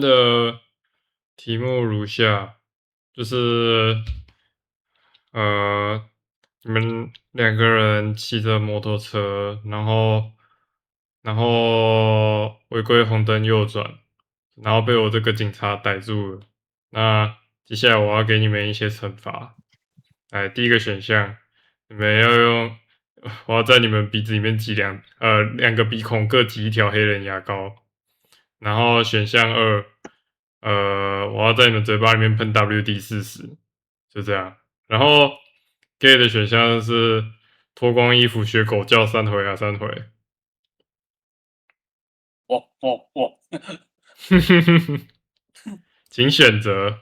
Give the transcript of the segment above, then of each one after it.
的题目如下，就是你们两个人骑着摩托车，然后违规红灯右转，然后被我这个警察逮住了。那接下来我要给你们一些惩罚。来，第一个选项，你们要用，我要在你们鼻子里面挤两个鼻孔各挤一条黑人牙膏。然后选项二，我要在你们嘴巴里面喷 WD-40，就这样。然后 gay 的选项是脱光衣服学狗叫3回啊3回。我，请选择。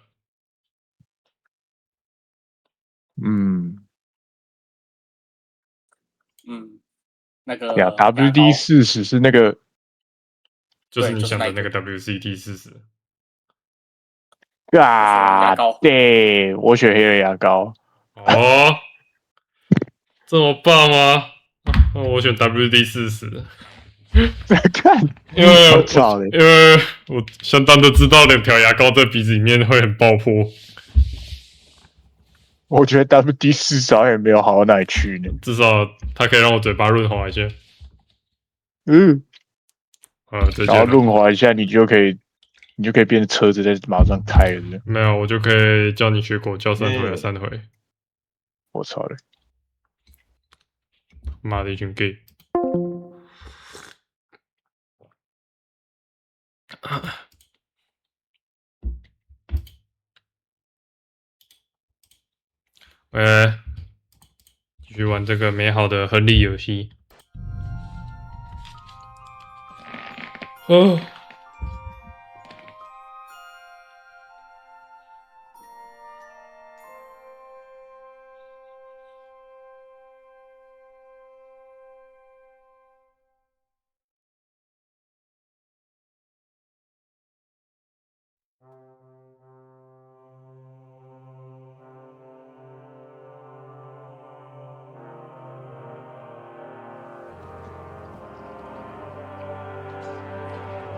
那个呀，WD-40是那个，就是你想的那个 WCT-40。啊，对，我选黑人牙膏。哦，这么棒吗？那我选 WD-40。看，因为我相当的知道两条牙膏在鼻子里面会很爆破。我觉得 WD-40好像也没有好到哪里去呢。至少它可以让我嘴巴润滑一下。然后润滑一下，你就可以变成车子在马上开了。没有，我就可以叫你学狗叫3回啊3回。我操嘞！妈的一群 gay。继续玩这个美好的亨利游戏。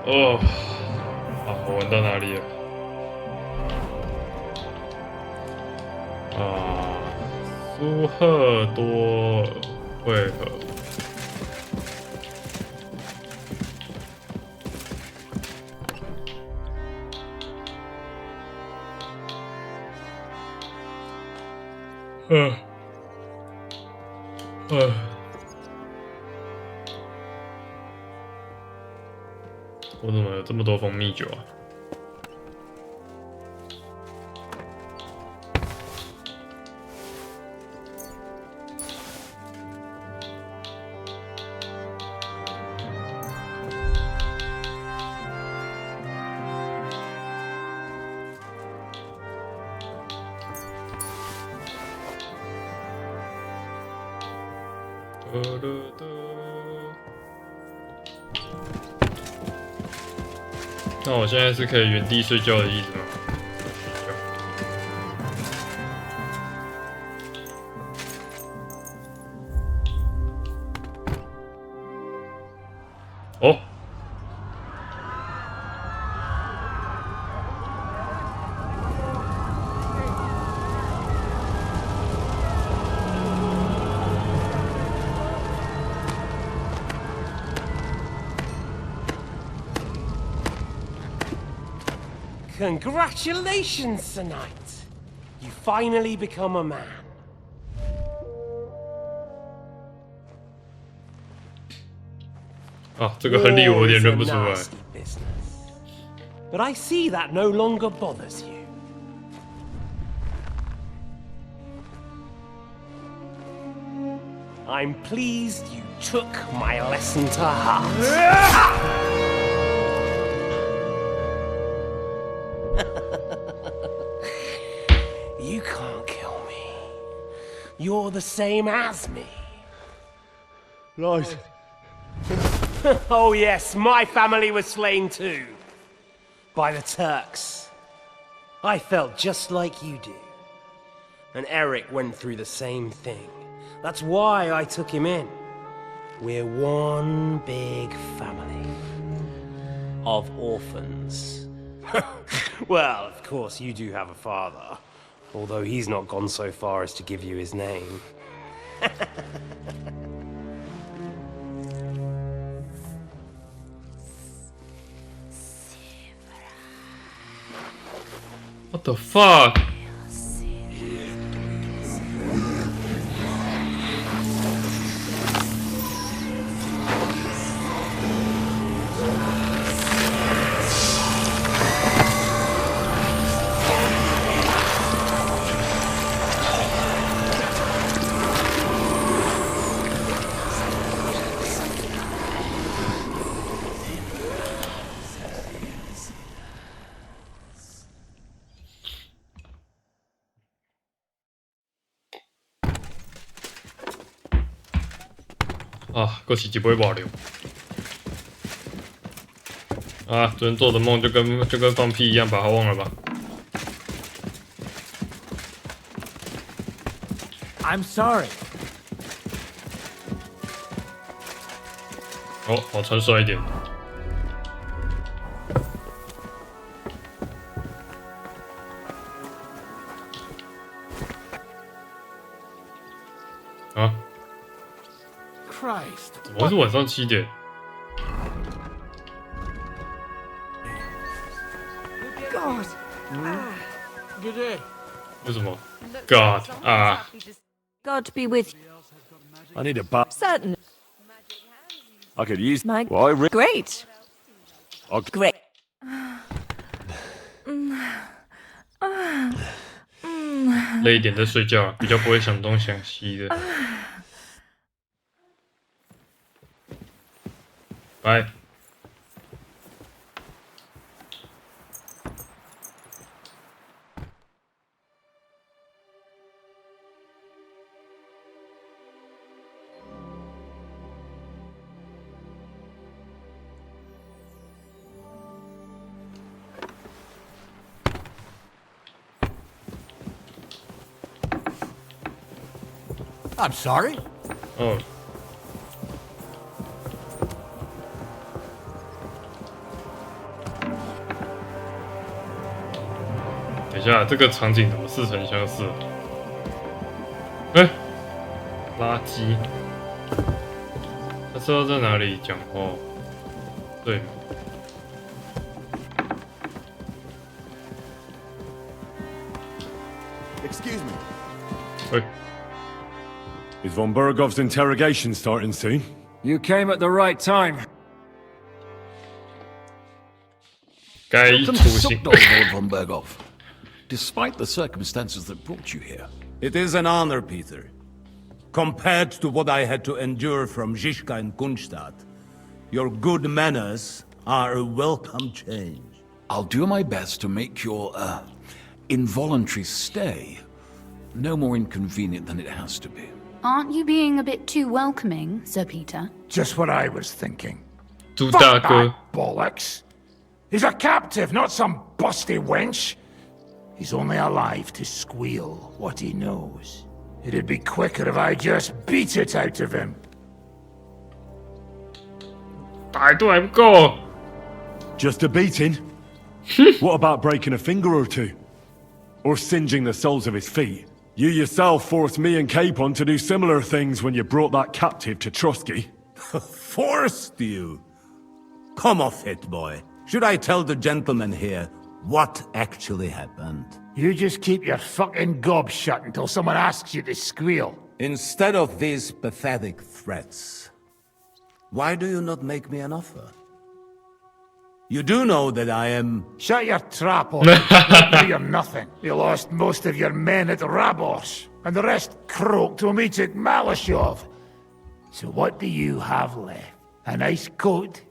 哦，好，我玩到哪里了？苏赫多汇合。我怎么有这么多蜂蜜酒啊？那我现在是可以原地睡觉的意思吗？哦。Congratulations, Sir Knight. You finally become a man. 这个亨利我有点认不出来。But I see that no longer bothers you. I'm pleased you took my lesson to heart. You can't kill me. You're the same as me. Right. Oh yes, my family was slain too. By the Turks. I felt just like you do. And Eric went through the same thing. That's why I took him in. We're one big family. Of orphans. Well, of course, you do have a father. Although he's not gone so far as to give you his name. What the fuck?啊，过几集不会保留。啊，昨天做的梦就跟放屁一样，把它忘了吧。I'm sorry. 哦，好穿帅一点。啊。 Christ. 怎么会是晚上7点？ God. Good day. 为什么 ？God 啊！ God be with you. I need a bath. Certain. I could use My Why, great. Okay. Great. 累一点再睡觉，比较不会想东想西的。拜。I'm sorry. 哦。等一下，这个场景怎么似曾相识？哎，垃圾。他知道在哪里讲话，对吗？ Excuse me. 喂， Is von Bergov's interrogation starting soon? You came at the right time. 该 Welcome 出 to 行。 Lord von Bergov. Despite the circumstances that brought you here. It is an honor, Peter. Compared to what I had to endure from Zizka and Kunstadt, your good manners are a welcome change. I'll do my best to make your, involuntary stay no more inconvenient than it has to be. Aren't you being a bit too welcoming, Sir Peter? Just what I was thinking. 猪大哥， Bollocks. He's a captive, not some busty wench. He's only alive to squeal what he knows. It'd be quicker if I just beat it out of him. 打一顿还不够。 Just a beating? What about breaking a finger or two? Or singeing the soles of his feet? You yourself forced me and Capon to do similar things when you brought that captive to Trusky. Forced you? Come off it, boy. Should I tell the gentleman here what actually happened? You just keep your fucking gob shut until someone asks you to squeal. Instead of these pathetic threats, why do you not make me an offer? You do know that I am... Shut your trap on. You're nothing. You lost most of your men at Rabos, and the rest croaked when we took Malashov. So what do you have left? A nice coat?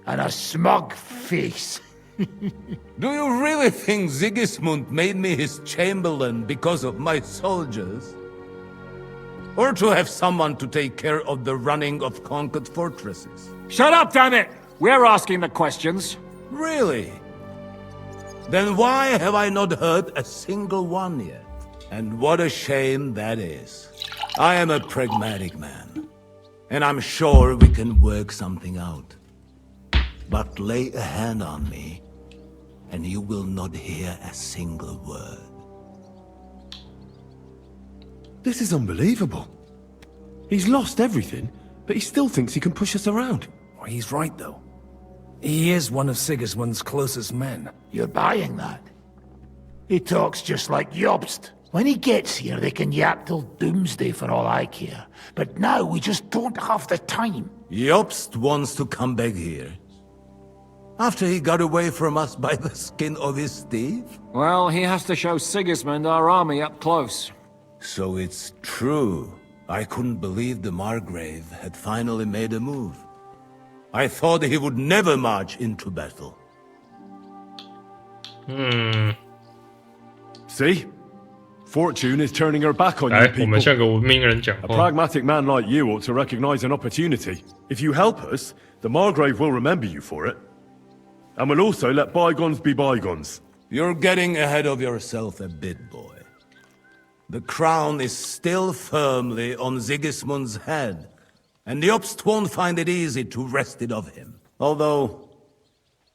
And a smug face? Do you really think Sigismund made me his chamberlain because of my soldiers? Or to have someone to take care of the running of conquered fortresses? Shut up, damn it! We're asking the questions. Really? Then why have I not heard a single one yet? And what a shame that is. I am a pragmatic man, and I'm sure we can work something out. But lay a hand on me, and you will not hear a single word. This is unbelievable. He's lost everything, but he still thinks he can push us around. Well, he's right, though. He is one of Sigismund's closest men. You're buying that? He talks just like Jobst. When he gets here, they can yap till doomsday for all I care. But now we just don't have the time. Jobst wants to come back here. After he got away from us by the skin of his teeth? Well, he has to show Sigismund our army up close. So it's true. I couldn't believe the Margrave had finally made a move. I thought he would never march into battle. See? Fortune is turning her back on you 来，我们 people. 像个文明人讲 A 话。 pragmatic man like you ought to recognize an opportunity. If you help us, the Margrave will remember you for it. And we'll also let bygones be bygones. You're getting ahead of yourself a bit, boy. The crown is still firmly on Sigismund's head, and Jobst won't find it easy to wrest it of him. Although,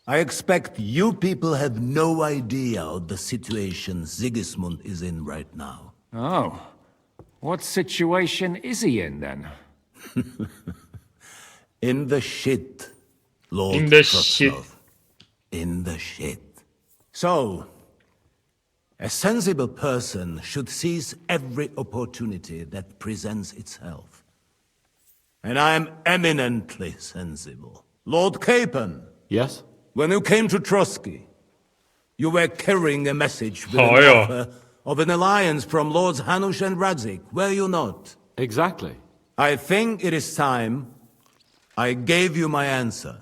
I expect you people have no idea of the situation Sigismund is in right now. Oh. What situation is he in, then? In the shit, Lord In the Krupslov. In the shit. So, a sensible person should seize every opportunity that presents itself. And I am eminently sensible. Lord Capon. Yes? When you came to Trotsky, you were carrying a message with Oh, an yeah. offer of an alliance from Lords Hanush and Radzik, were you not? Exactly. I think it is time I gave you my answer.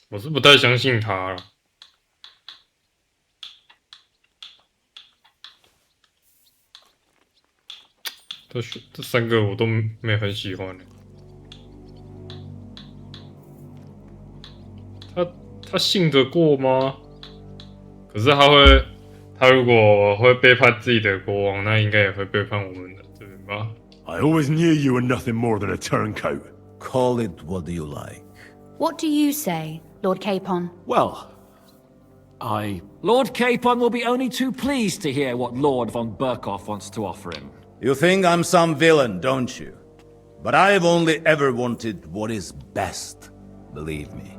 我是不太相信他了。这三个我都没很喜欢。他信得过吗？可是他如果会背叛自己的国王，那应该也会背叛我们的这边吧。 I always knew you were nothing more than a turncoat. Call it what you like. What do you say, Lord Capon? Well, Lord Capon will be only too pleased to hear what Lord von Burkhoff wants to offer him. You think I'm some villain, don't you? But I've only ever wanted what is best, believe me.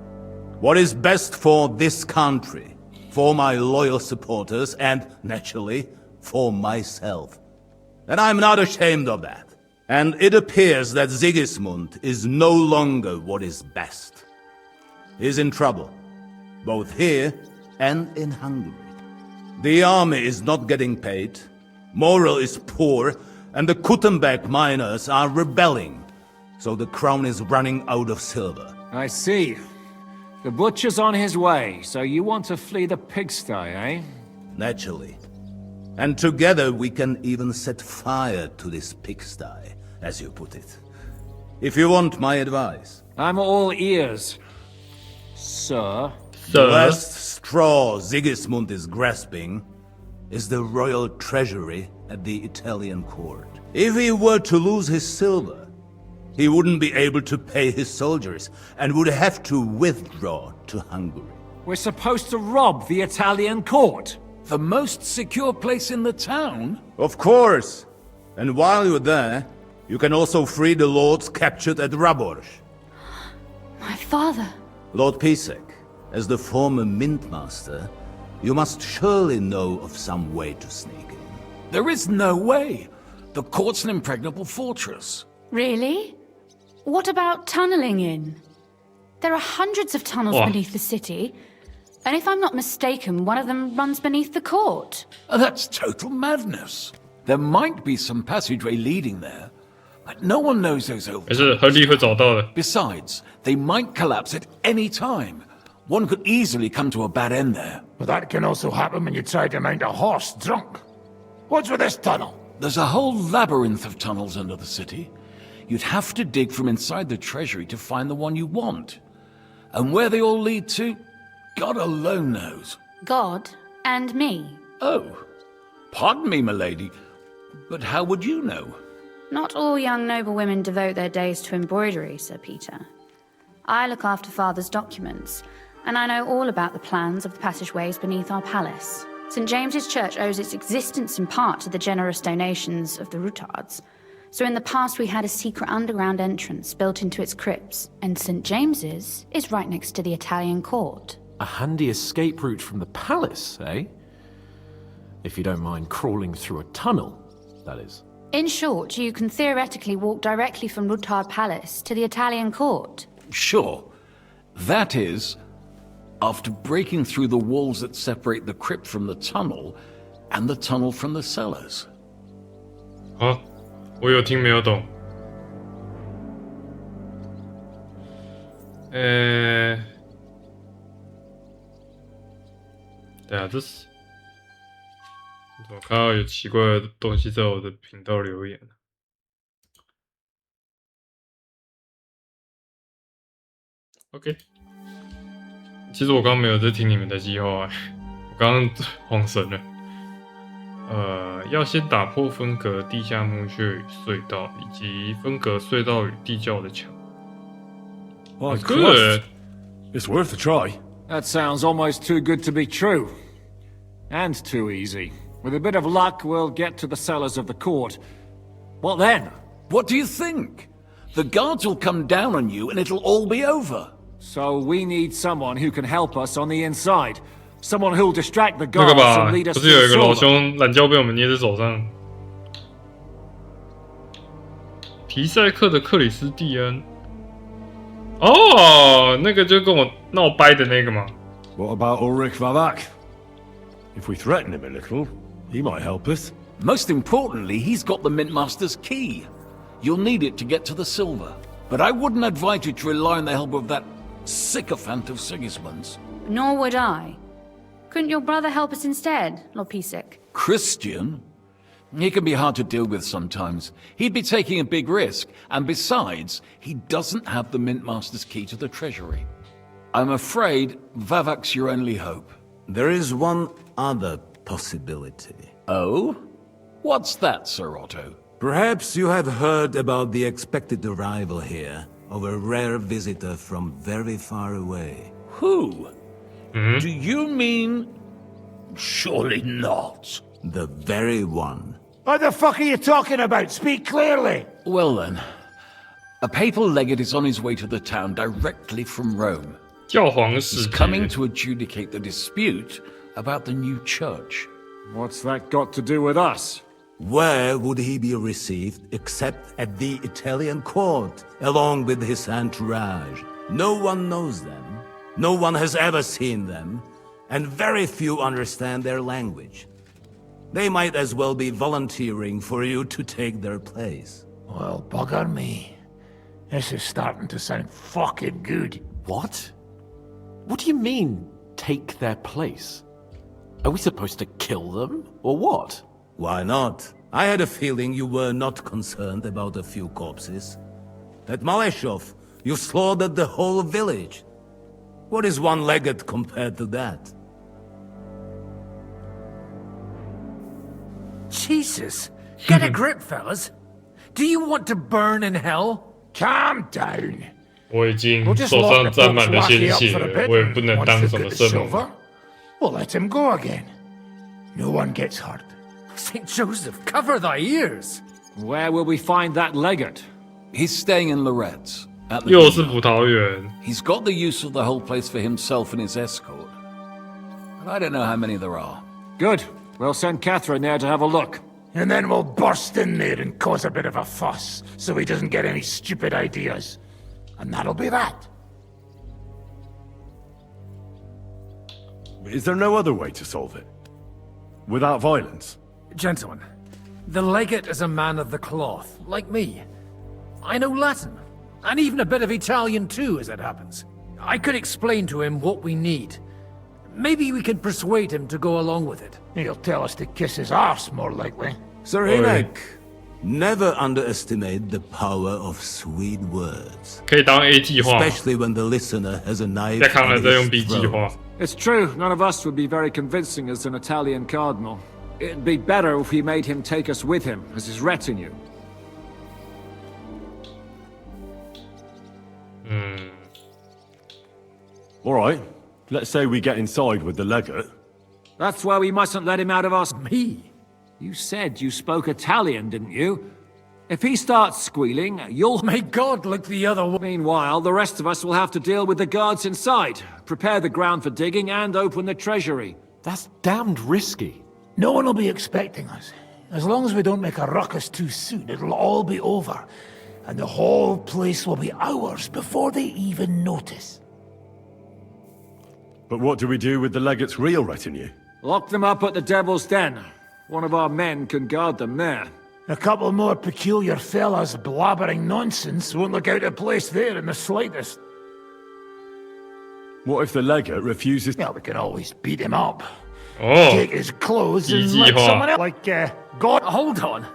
What is best for this country, for my loyal supporters, and, naturally, for myself. And I'm not ashamed of that. And it appears that Sigismund is no longer what is best. He's in trouble, both here and in Hungary. The army is not getting paid, morale is poor, and the Kuttenberg miners are rebelling, so the crown is running out of silver. I see. The butcher's on his way, so you want to flee the pigsty, eh? Naturally. And together we can even set fire to this pigsty, as you put it. If you want my advice. I'm all ears, sir. The last straw Sigismund is grasping is the royal treasury at the Italian court. If he were to lose his silver, he wouldn't be able to pay his soldiers and would have to withdraw to Hungary. We're supposed to rob the Italian court. The most secure place in the town? Of course. And while you're there, you can also free the lords captured at Raborz. My father. Lord Pisek, as the former mint master, you must surely know of some way to sneak in. There is no way. The court's an impregnable fortress. Really? What about tunneling in? There are hundreds of tunnels beneath the city, and if I'm not mistaken, one of them runs beneath the court. That's total madness. There might be some passageway leading there, but no one knows those over. 没事，合理会找到的。 Besides, they might collapse at any time. One could easily come to a bad end there. But that can also happen when you try to mount a horse drunk. What's with this tunnel? There's a whole labyrinth of tunnels under the city. You'd have to dig from inside the treasury to find the one you want. And where they all lead to, God alone knows. God and me. Oh, pardon me, milady, but how would you know? Not all young noblewomen devote their days to embroidery, Sir Peter. I look after Father's documents, and I know all about the plans of the passageways beneath our palace. St. James's Church owes its existence in part to the generous donations of the Routards. So in the past we had a secret underground entrance built into its crypts, and St. James's is right next to the Italian court. A handy escape route from the palace, eh? If you don't mind crawling through a tunnel, that is. In short, you can theoretically walk directly from Routard Palace to the Italian court. Sure. That is, after breaking through the walls that separate the crypt from the tunnel, and the tunnel from the cellars. 好，我有听没有懂。对啊，这是我怎么看到有奇怪的东西在我的频道留言？OK， 其实我刚刚没有在听你们的计划，我刚刚晃神了。要先打破分隔地下墓穴与隧道，以及分隔隧道与地窖的墙。Oh, good. It's worth a try. That sounds almost too good to be true. And too easy. With a bit of luck, we'll get to the cellars of the court. What then? What do you think? The guards will come down on you and it'll all be over. So we need someone who can help us on the inside. Someone who'll distract the 那个 guards 吧， and lead us 不 to 是有一 the 个老 silver. 兄懒觉被我们捏在手上？提赛克的克里斯蒂安。哦，那个就跟我闹掰的那个嘛。What about Ulrich Vavak? If we threaten him a little, he might help us. Most importantly, he's got the Mintmaster's key. You'll need it to get to the silver. But I wouldn't advise you to rely on the help of that sycophant of Sigismund's. Nor would I. Couldn't your brother help us instead, Lord Pisak? Christian? He can be hard to deal with sometimes. He'd be taking a big risk, and besides, he doesn't have the Mintmaster's key to the treasury. I'm afraid Vavak's your only hope. There is one other possibility. Oh? What's that, Sir Otto? Perhaps you have heard about the expected arrival here of a rare visitor from very far away. Who? Do you mean... Surely not. The very one. What the fuck are you talking about? Speak clearly! Well then, a papal legate is on his way to the town directly from Rome. 教皇使 He's 节 coming to adjudicate the dispute about the new church. What's that got to do with us? Where would he be received except at the Italian court, along with his entourage? No one knows them, no one has ever seen them, and very few understand their language. They might as well be volunteering for you to take their place. Well, bugger me. This is starting to sound fucking good. What? What do you mean, take their place? Are we supposed to kill them, or what? Why not? I had a feeling you were not concerned about a few corpses. At Maleshov, you slaughtered the whole village. What is one legate compared to that? Jesus! Get a grip, fellas. Do you want to burn in hell? Calm down. 我已经 We'll just 手 lock 上 the 沾满 folks 了鲜 lackey up 血 for a 了， bit. 我也不能 Once 当 we've 什 got 么 the 圣母。 silver, we'll let him go again. No one gets hurt. St. Joseph, cover thy ears! Where will we find that legate? He's staying in Loretz. At the 又是 vineyard. 葡萄园。 He's got the use of the whole place for himself and his escort. But I don't know how many there are. Good. We'll send Catherine there to have a look. And then we'll burst in there and cause a bit of a fuss, so he doesn't get any stupid ideas. And that'll be that. Is there no other way to solve it? Without violence? Gentlemen, the legate is a man of the cloth, like me. I know Latin, and even a bit of Italian too, as it happens. I could explain to him what we need. Maybe we can persuade him to go along with it. He'll tell us to kiss his arse, more likely. Sir Hinek, never underestimate the power of sweet words. 可以当 A 计划， Especially when the listener has a knife 再看来 in 再用 his B 计划 throat.。 It's true, none of us would be very convincing as an Italian cardinal. It'd be better if we made him take us with him as his retinue. All right. Let's say we get inside with the legate. That's why we mustn't let him out of our... Me? You said you spoke Italian, didn't you? If he starts squealing, you'll... May God look the other way. Meanwhile, the rest of us will have to deal with the guards inside, prepare the ground for digging, and open the treasury. That's damned risky. No one will be expecting us. As long as we don't make a ruckus too soon, it'll all be over. And the whole place will be ours before they even notice. But what do we do with the legate's real retinue? Lock them up at the Devil's Den. One of our men can guard them there. A couple more peculiar fellas blabbering nonsense won't look out of place there in the slightest. What if the legate refuses? Well, we can always beat him up. Oh, Take his clothes and let someone else... Like, God... Hold on.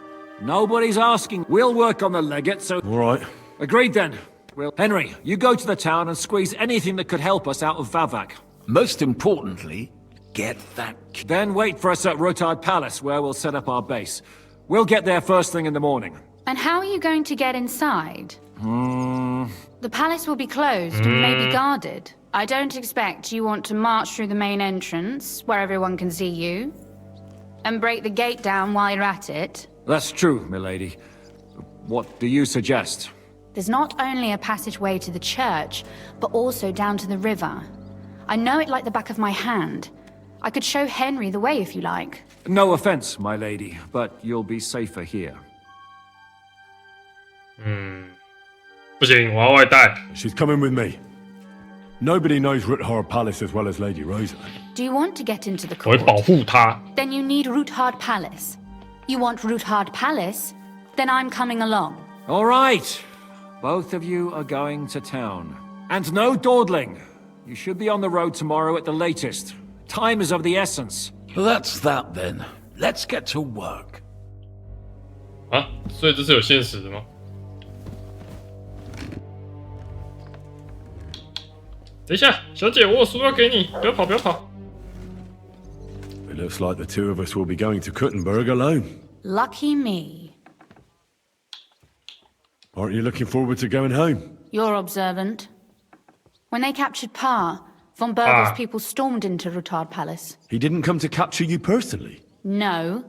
Nobody's asking. We'll work on the legate, so... All right. Agreed then. Well, Henry, you go to the town and squeeze anything that could help us out of Vavak. Most importantly, get that... Then wait for us at Rotard Palace, where we'll set up our base. We'll get there first thing in the morning. And how are you going to get inside? The palace will be closed and may be guarded. I don't expect you want to march through the main entrance, where everyone can see you, and break the gate down while you're at it. That's true, milady. What do you suggest? There's not only a passageway to the church, but also down to the river. I know it like the back of my hand. I could show Henry the way if you like. No offense, my lady, but you'll be safer here. 不行，我要外带。 She's coming with me. Nobody knows Ruthard Palace as well as Lady Rosa. Do you want to get into the 我会 court? 保护她。 Then you need Ruthard Palace. You want Ruthard Palace? Then I'm coming along. All right. Both of you are going to town. And no dawdling. You should be on the road tomorrow at the latest. Time is of the essence. That's that then. Let's get to work. 啊，所以这是有限时的吗？等一下，小姐，我有书要给你，不要跑，不要跑。 It looks like the two of us will be going to Kuttenberg alone. Lucky me. Aren't you looking forward to going home? You're observant. When they captured Pa, von Berger's people stormed into Ruthard Palace. He didn't come to capture you personally? No.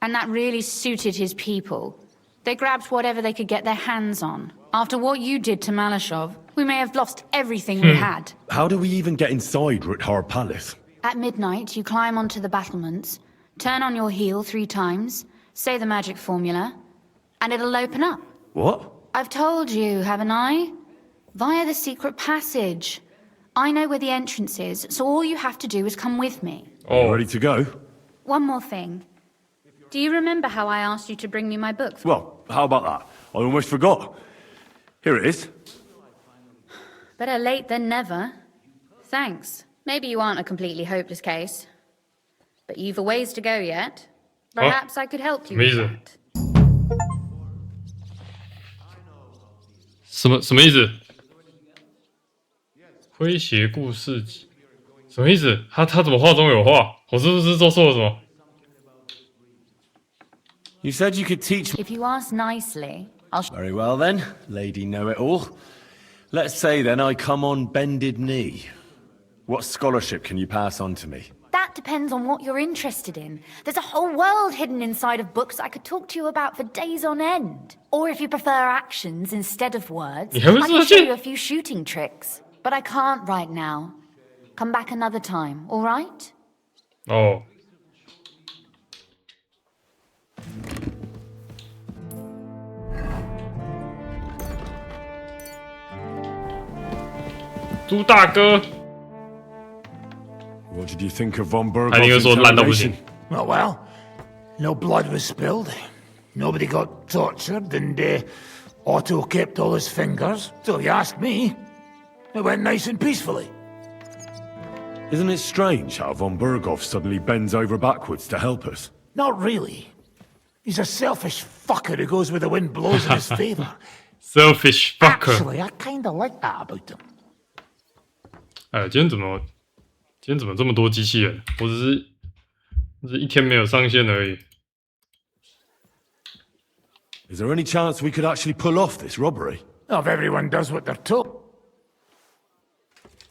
And that really suited his people. They grabbed whatever they could get their hands on. After what you did to Malashov, we may have lost everything we had. How do we even get inside Ruthard Palace? At midnight, you climb onto the battlements, turn on your heel 3 times, say the magic formula, and it'll open up. What? I've told you, haven't I? Via the secret passage. I know where the entrance is, so all you have to do is come with me. Oh. Ready to go? One more thing. Do you remember how I asked you to bring me my book? Well, how about that? I almost forgot. Here it is. Better late than never. Thanks. Maybe you aren't a completely hopeless case. But you've a ways to go yet. Perhaps I could help you with that. 什么意思？诙谐故事集，什么意思？他怎么话中有话？我是不是做错了什么？ You said you could teach me. If you ask nicely, I'll... Very well then, Lady Know-It-All. Let's say then I come on bended knee. What scholarship can you pass on to me? That depends on what you're interested in. There's a whole world hidden inside of books I could talk to you about for days on end. Or if you prefer actions instead of words, I can show you a few shooting tricks. But I can't right now. Come back another time, all right? Oh. 朱大哥 What did you think of von 他一定会 Berghoff's 说烂到不行。 Oh, well, no blood was spilled. Nobody got tortured, and Otto kept all his fingers. So you ask me, it went nice and peacefully. Isn't it strange how von Berghoff suddenly bends over backwards to help us? Not really. He's a selfish fucker who goes where the wind blows in his favor. Selfish fucker. Actually, I kinda like that about him. 哎，今天怎么这么多机器人？我只是一天没有上线而已。 Is there any chance we could actually pull off this robbery? If everyone does what they're told.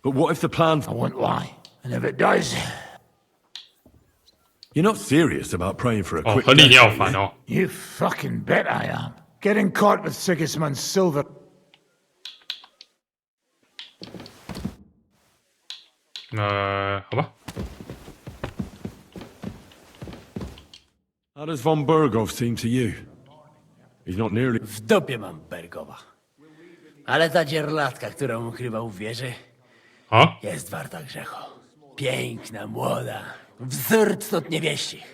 But what if the plan... I won't lie. And if it does... You're not serious about praying for a quick 和你 death, 你好 are 烦 you? 哦。 You fucking bet I am. Getting caught with Sigismund's silver...好吧。 How does von Bergov seem to you? He's not nearly... W dupie mam Bergowa. Ale ta dzierlatka, którą ukrywał w wieży, jest warta grzechu. Piękna, młoda, wzór cnót niewieścich.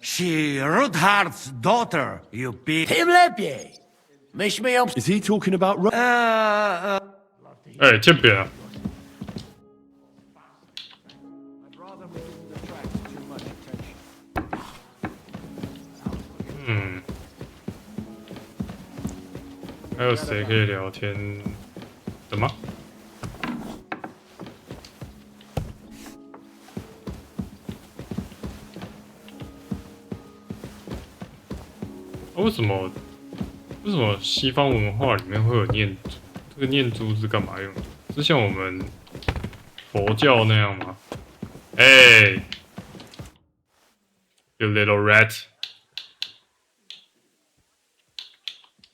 She Rudhard's daughter, you beat. Tym lepiej! Myśmy ją... Is he talking about... Ej, ciebie. Hmm. 还有谁可以聊天的吗？为什么西方文化里面会有念珠？这个念珠是干嘛用的？是像我们佛教那样吗？哎 ，you little rat！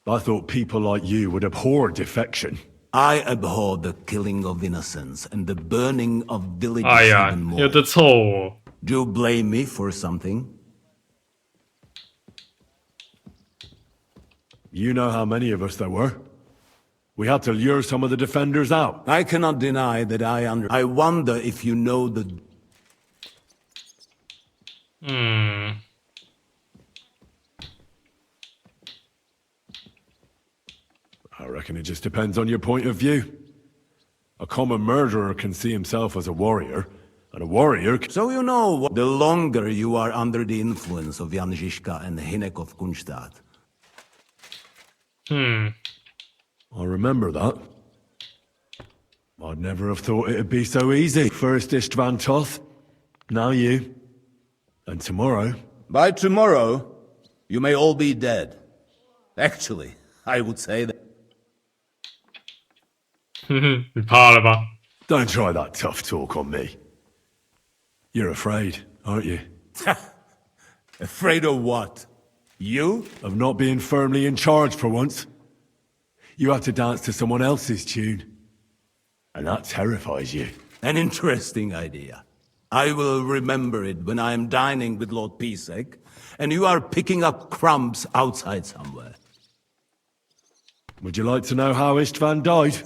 I thought people like you would abhor defection. I abhor the killing of innocents and the burning of villages 哎呀， even more. 有的臭哦！ Do you blame me for something? You know how many of us there were. We had to lure some of the defenders out. I cannot deny that I wonder if you know the... I reckon it just depends on your point of view. A common murderer can see himself as a warrior, and a warrior... So you know, the longer you are under the influence of Jan Žižka and Hinek of Kunstad. I remember that. I'd never have thought it'd be so easy. First Istvan Toth, now you. And tomorrow... By tomorrow, you may all be dead. Actually, I would say that... 你怕了吧？ Don't try that tough talk on me. You're afraid, aren't you? Afraid of what? You? Of not being firmly in charge for once. You have to dance to someone else's tune. And that terrifies you. An interesting idea. I will remember it when I am dining with Lord Pisek, and you are picking up crumbs outside somewhere. Would you like to know how Istvan died?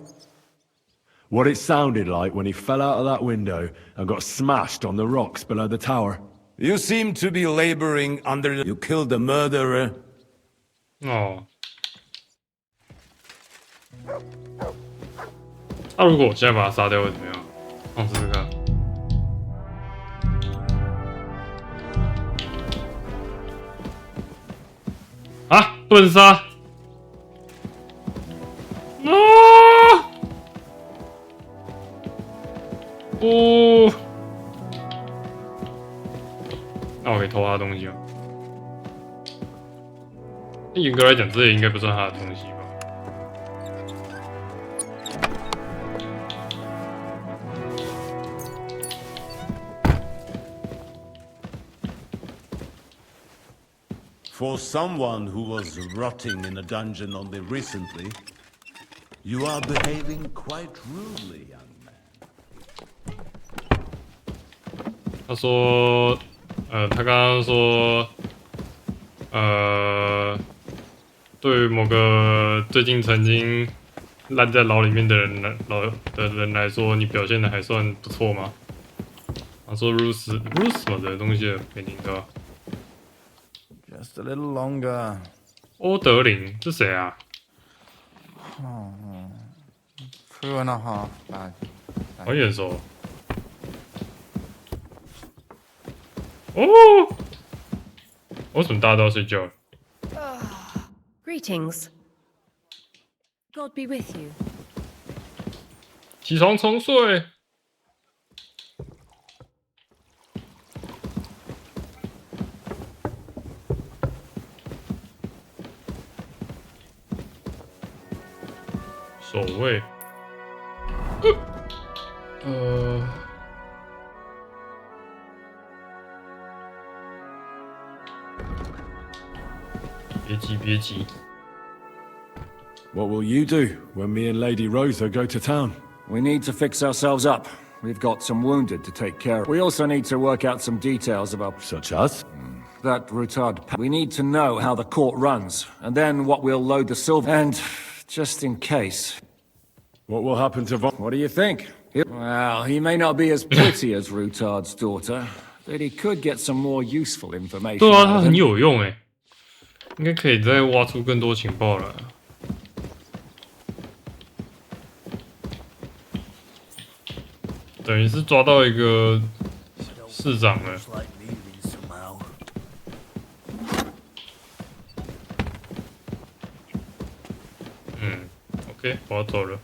What it sounded like when he fell out of that window and got smashed on the rocks below the tower? You seem to be laboring under the... You killed a murderer.哦。那如果我现在把他杀掉会怎么样？我试试看。啊！不能杀！啊！不！那我可以偷他的东西吗？严格来讲，这也应该不算他的东西吧。 For someone who was rotting in a dungeon only recently, you are behaving quite rudely, young man. 他说，他刚刚说，对于某个最近曾经烂在牢里面的人来说，你表现的还算不错吗？他说 Rus 什么的东西没听到。 Just a little longer. 欧德林，这谁啊？ 2.5 back. 好眼熟。哦，为什么大家都要睡觉？ Greetings. God be with you. 起床重睡。 守卫。别急。 What will you do when me and Lady Rosa go to town? We need to fix ourselves up. We've got some wounded to take care of. We also need to work out some details about... Such as? That retard... We need to know how the court runs, and then what we'll load the silver... And, just in case... What will happen to What do you think? Well, he may not be as pretty as Rutard's daughter, but he could get some more useful information. 对啊，他很有用诶，应该可以再挖出更多情报来。等于是抓到一个市长了。OK， 我要走了。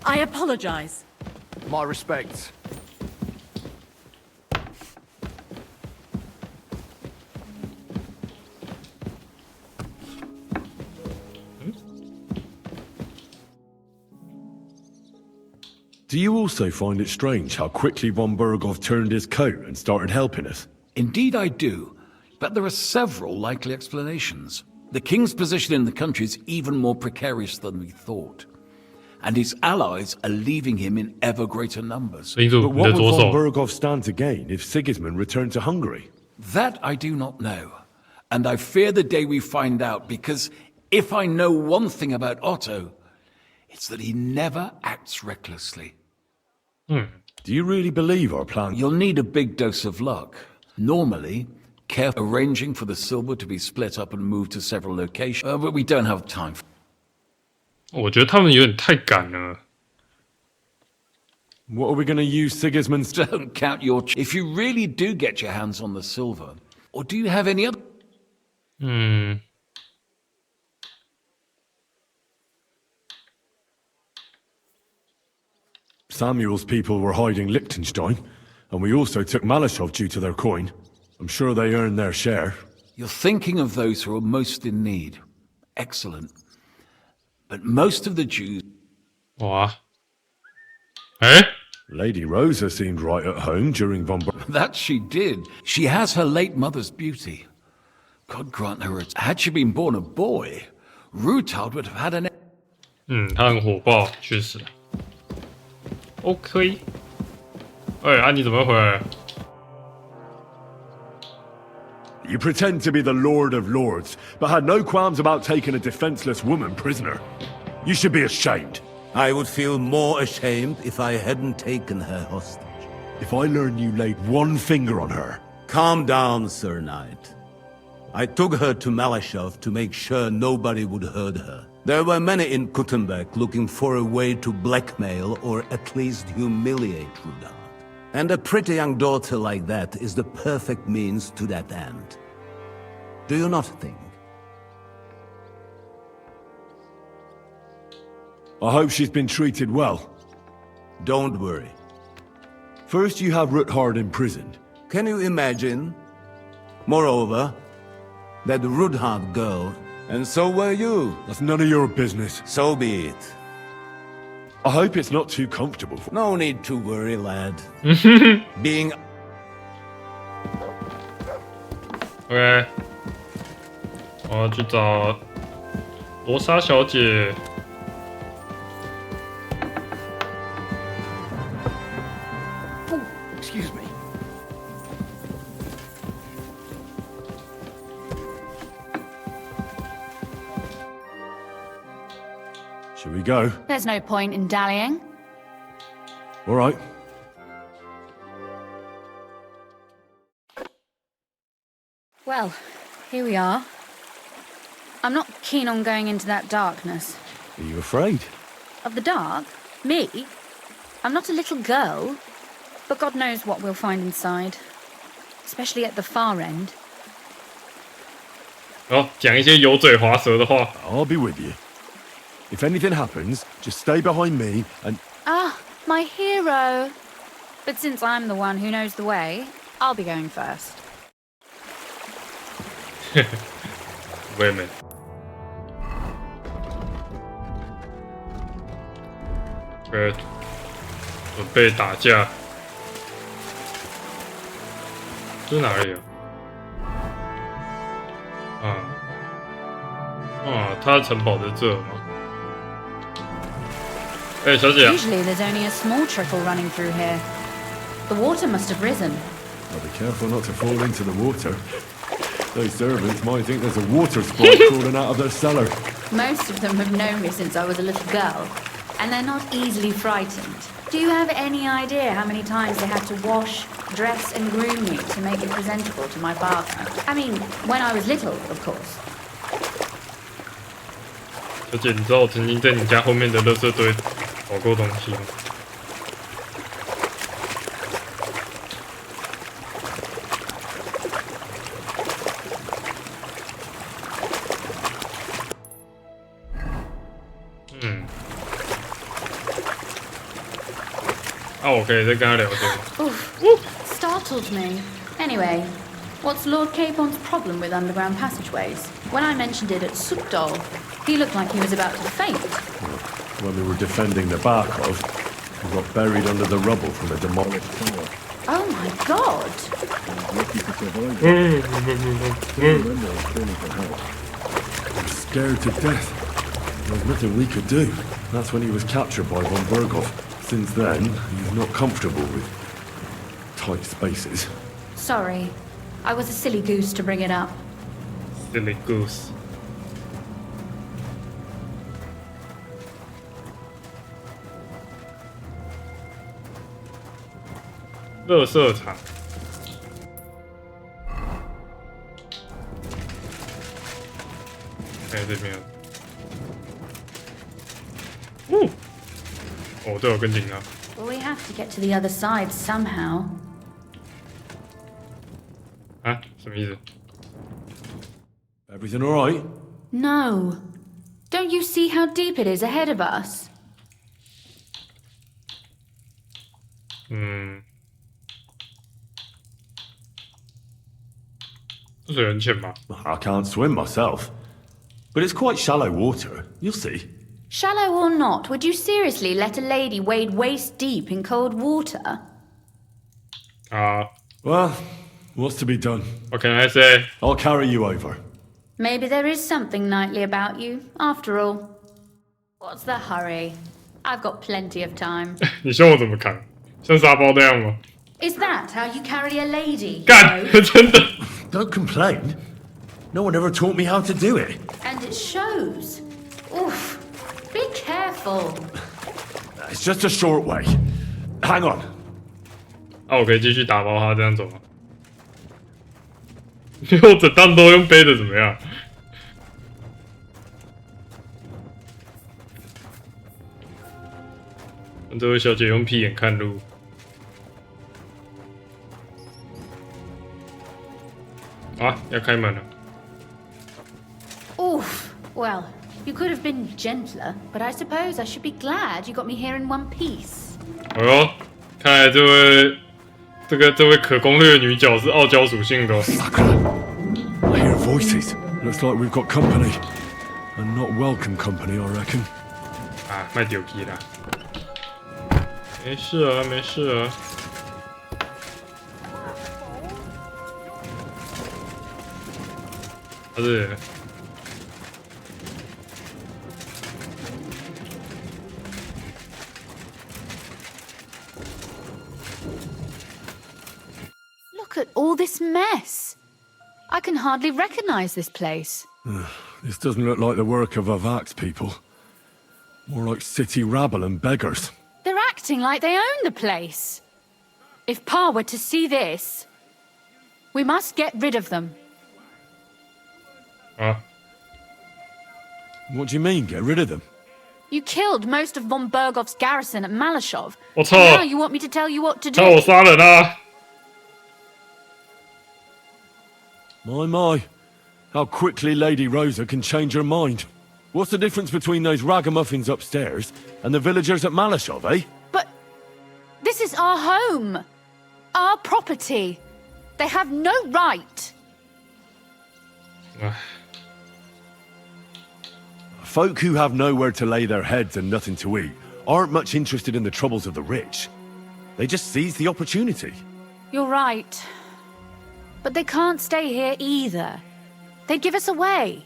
I apologize. My respects. Do you also find it strange how quickly von Burgov turned his coat and started helping us? Indeed I do, but there are several likely explanations. The king's position in the country is even more precarious than we thought, and his allies are leaving him in ever greater numbers. But what would von Burgov stand to gain if Sigismund returned to Hungary? That I do not know, and I fear the day we find out, because if I know one thing about Otto, it's that he never acts recklessly. Do you really believe our plan? You'll need a big dose of luck. Normally, careful arranging for the silver to be split up and moved to several locations, but we don't have time. 我觉得他们有点太赶了。What are we going to use Sigismund's? Don't count your... If you really do get your hands on the silver, or do you have any other... Samuel's people were hiding Liechtenstein, and we also took Malashov due to their coin. I'm sure they earned their share. You're thinking of those who are most in need. Excellent. But most of the Jews... Wow. Eh? Lady Rosa seemed right at home during von... That she did. She has her late mother's beauty. God grant her... Had she been born a boy, Rutard would have had an... 他很火爆，确实。OK。哎，你怎么回来了？ You pretend to be the Lord of Lords, but had no qualms about taking a defenseless woman prisoner. You should be ashamed. I would feel more ashamed if I hadn't taken her hostage. If I learned you laid one finger on her... Calm down, Sir Knight. I took her to Malashov to make sure nobody would hurt her. There were many in Kuttenberg looking for a way to blackmail or at least humiliate Rudolf. And a pretty young daughter like that is the perfect means to that end. Do you not think? I hope she's been treated well. Don't worry. First you have Ruthard imprisoned. Can you imagine? Moreover, that Ruthard girl, and so were you. That's none of your business. So be it. I hope it's not too comfortable for... No need to worry, lad. Being... OK， 我要去找罗莎小姐。Oh, excuse me. Shall we go? There's no point in dallying. All right. Well, here we are. I'm not keen on going into that darkness. Are you afraid? Of the dark? Me? I'm not a little girl. But God knows what we'll find inside. Especially at the far end. 然后讲一些油嘴滑舌的话。I'll be with you. If anything happens, just stay behind me and... Ah, my hero. But since I'm the one who knows the way, I'll be going first. Women. 准备打架。这是哪里啊？他的城堡在这吗？小姐。Usually there's only a small trickle running through here. The water must have risen. I'll be careful not to fall into the water. Those servants might think there's a water sprite crawling out of their cellar. Most of them have known me since I was a little girl, and they're not easily frightened. Do you have any idea how many times they had to wash, dress, and groom me to make me presentable to my father? I mean, when I was little, of course. 小姐，你知道我曾经在你家后面的垃圾堆找过东西吗？我可以再跟他聊天。Startled me. Anyway, what's Lord Capon's problem with underground passageways? When I mentioned it at Sukdol, he looked like he was about to faint. When we were defending the Barkov, we got buried under the rubble from a demolished tower. Oh my god! I was scared to death. There was nothing we could do. That's when he was captured by von Berghoff. Since then, he's not comfortable with tight spaces. Sorry. I was a silly goose to bring it up. Silly goose. 垃圾场。这边。对，我跟紧他。Well, we have to get to the other side somehow. 什么意思 Everything all right? No. Don't you see how deep it is ahead of us? 这水很浅吧 I can't swim myself, but it's quite shallow water. You'll see. Shallow or not, would you seriously let a lady wade waist deep in cold water? Well, what's to be done? What can I say? I'll carry you over. Maybe there is something knightly about you, after all. What's the hurry? I've got plenty of time. 你希望我怎么扛？像沙包那样吗？ Is that how you carry a lady? 干，真的。Don't complain. No one ever taught me how to do it. And it shows. Oof. Be careful. It's just a short way. Hang on. 我可以继续打包他这样走吗？因为我整趟都用背的怎么样？这位小姐用屁眼看路。要开门了。Oof. Well, you could have been gentler, but I suppose I should be glad you got me here in one piece. 看来这位可攻略的女角是傲娇属性的。I hear voices. Looks like we've got company, and not welcome company, I reckon. 卖丢皮啦。没事啊，没事啊。是。Look at all this mess. I can hardly recognize this place. This doesn't look like the work of Avak's people. More like city rabble and beggars. They're acting like they own the place. If Pa were to see this, we must get rid of them. What do you mean, get rid of them? You killed most of von Bergoff's garrison at Malashov. 我操！ Now you want me to tell you what to do? 我杀人啊！ My. How quickly Lady Rosa can change her mind. What's the difference between those ragamuffins upstairs and the villagers at Malashov, eh? But this is our home. Our property. They have no right. Folk who have nowhere to lay their heads and nothing to eat aren't much interested in the troubles of the rich. They just seize the opportunity. You're right. But they can't stay here either. They'd give us away.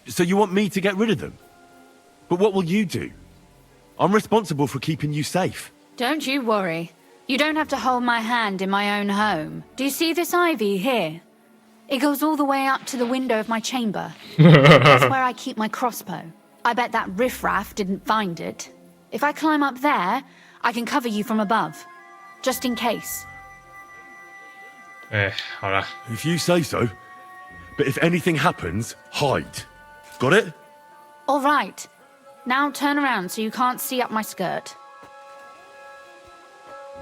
So you want me to get rid of them? But what will you do? I'm responsible for keeping you safe. Don't you worry. You don't have to hold my hand in my own home. Do you see this ivy here? It goes all the way up to the window of my chamber. That's where I keep my crossbow. I bet that riffraff didn't find it. If I climb up there, I can cover you from above. Just in case.好了。 If you say so. But if anything happens, hide. Got it? All right. Now turn around so you can't see up my skirt.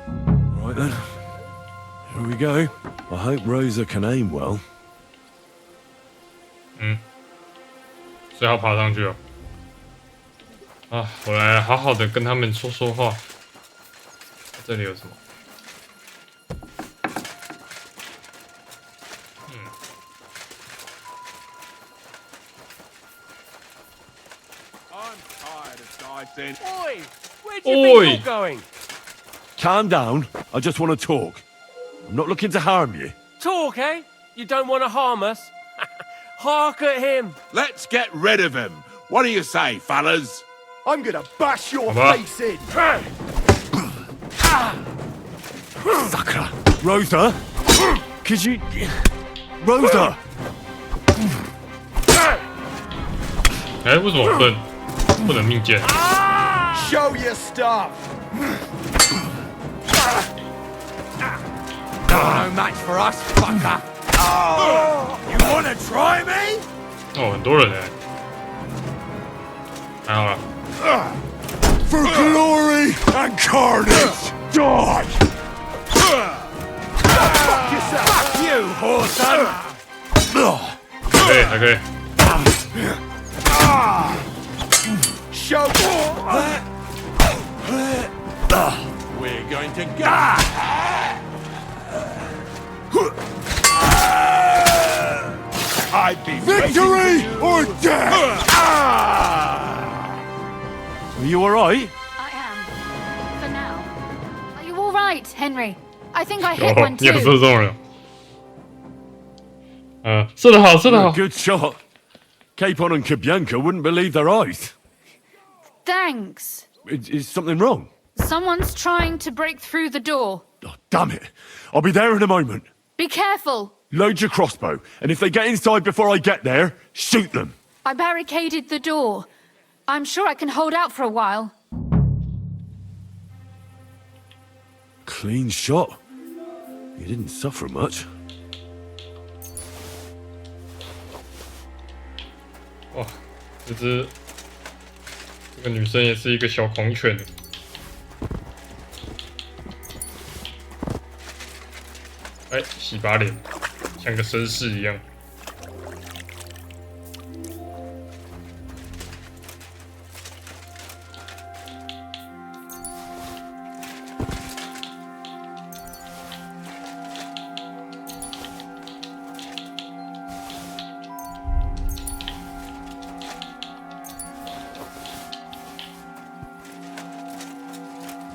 Right then. Here we go. I hope Rosa can aim well. 所以要爬上去哦。我来好好的跟他们说说话。这里有什么？ Oi! Where do you think you're going? Calm down. I just want to talk. I'm not looking to harm you. Talk, eh? You don't want to harm us? Hark at him. Let's get rid of him. What do you say, fellas? I'm gonna bash your face in. Sakura. Rosa? Could you... Rosa! 为什么不能命剑？ Show your stuff. No match for us, fucker. You wanna try me? 很多人还好了。 For glory and carnage, die! Fuck yourself! Fuck you, whoreson! 还可以。 Show. We're going to go. I'd be victory or death. Are you alright? I am. For now. Are you all right, Henry? I think I hit one 你有 too. 射中了。射得好，射得好。 Good shot. Capon and Kabianka wouldn't believe their eyes. Thanks. Is something wrong? Someone's trying to break through the door. Oh, damn it. I'll be there in a moment. Be careful. Load your crossbow, and if they get inside before I get there, shoot them. I barricaded the door. I'm sure I can hold out for a while. Clean shot. You didn't suffer much. 哇，这个女生也是一个小狂犬。洗把脸，像个绅士一样。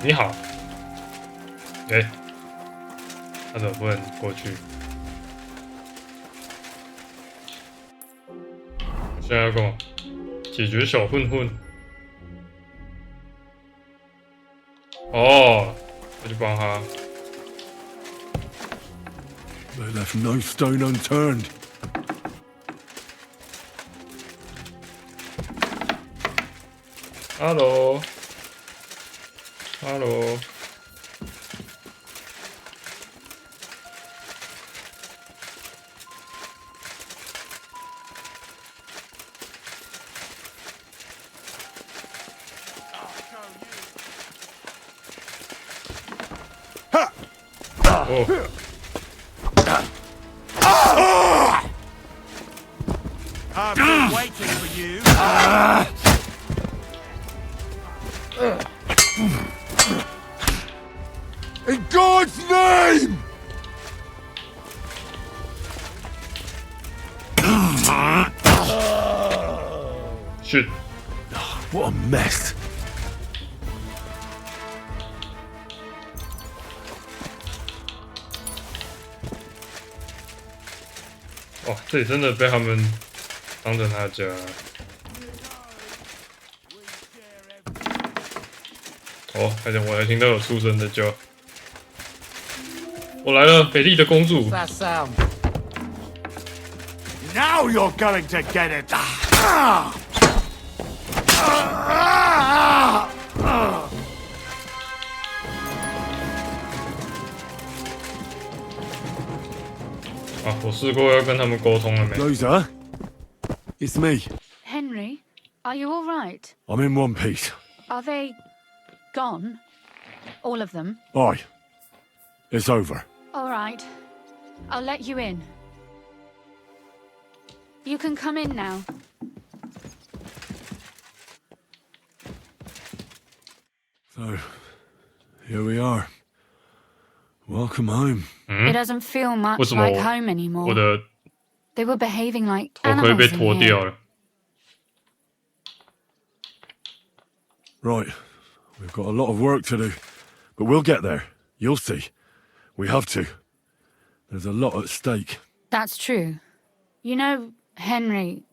你好，他怎么不能过去？现在要干嘛？解决小混混。哦，我去帮他。They left no stone unturned. Hello. Hello. I've been waiting for you. In God's name! Shit. What a mess.哦，这里真的被他们当成他家。哦，我还听到有畜生的叫。我来了，美丽的公主。 That sound. Now you're going to get it. 啊，我试过要跟他们沟通了没 Rosa, it's me. Henry, are you all right? I'm in one piece. Are they gone? All of them? Aye. It's over. All right. I'll let you in. You can come in now. So, here we are. Welcome home. It doesn't feel much like home anymore. They were behaving like 头盔被 animals in 脱 here. 掉了。 Right. We've got a lot of work to do. But we'll get there. You'll see. We have to. There's a lot at stake. That's true. You know, Henry,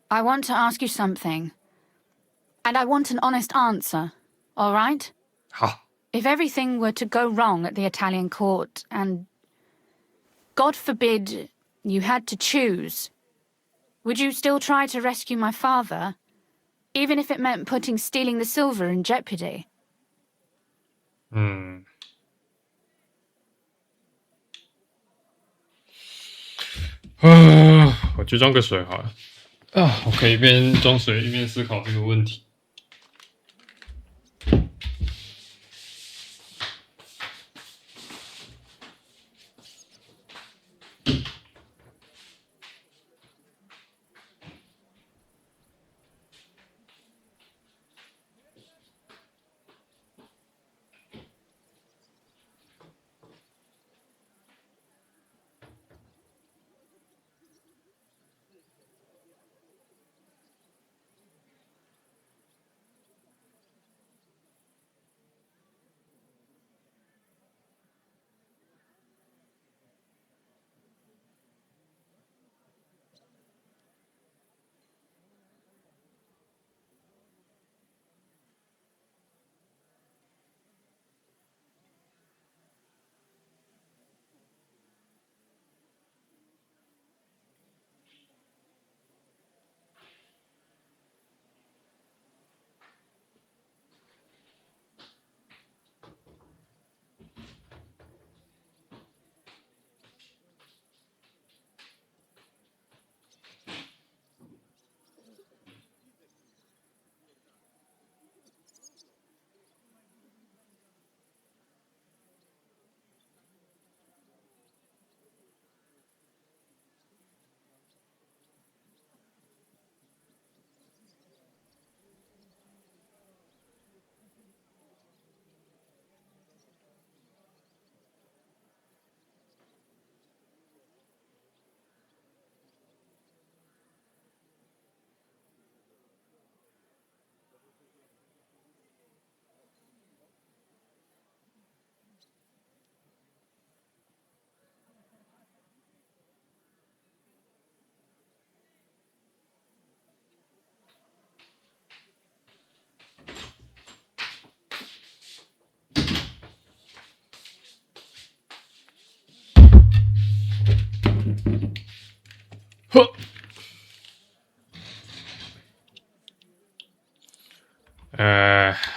I want to ask you something. And I want an honest answer, all right? If everything were to go wrong at the Italian court and, God forbid, you had to choose, would you still try to rescue my father, even if it meant putting stealing the silver in jeopardy? 我去装个水好了。啊，我可以一边装水一边思考这个问题。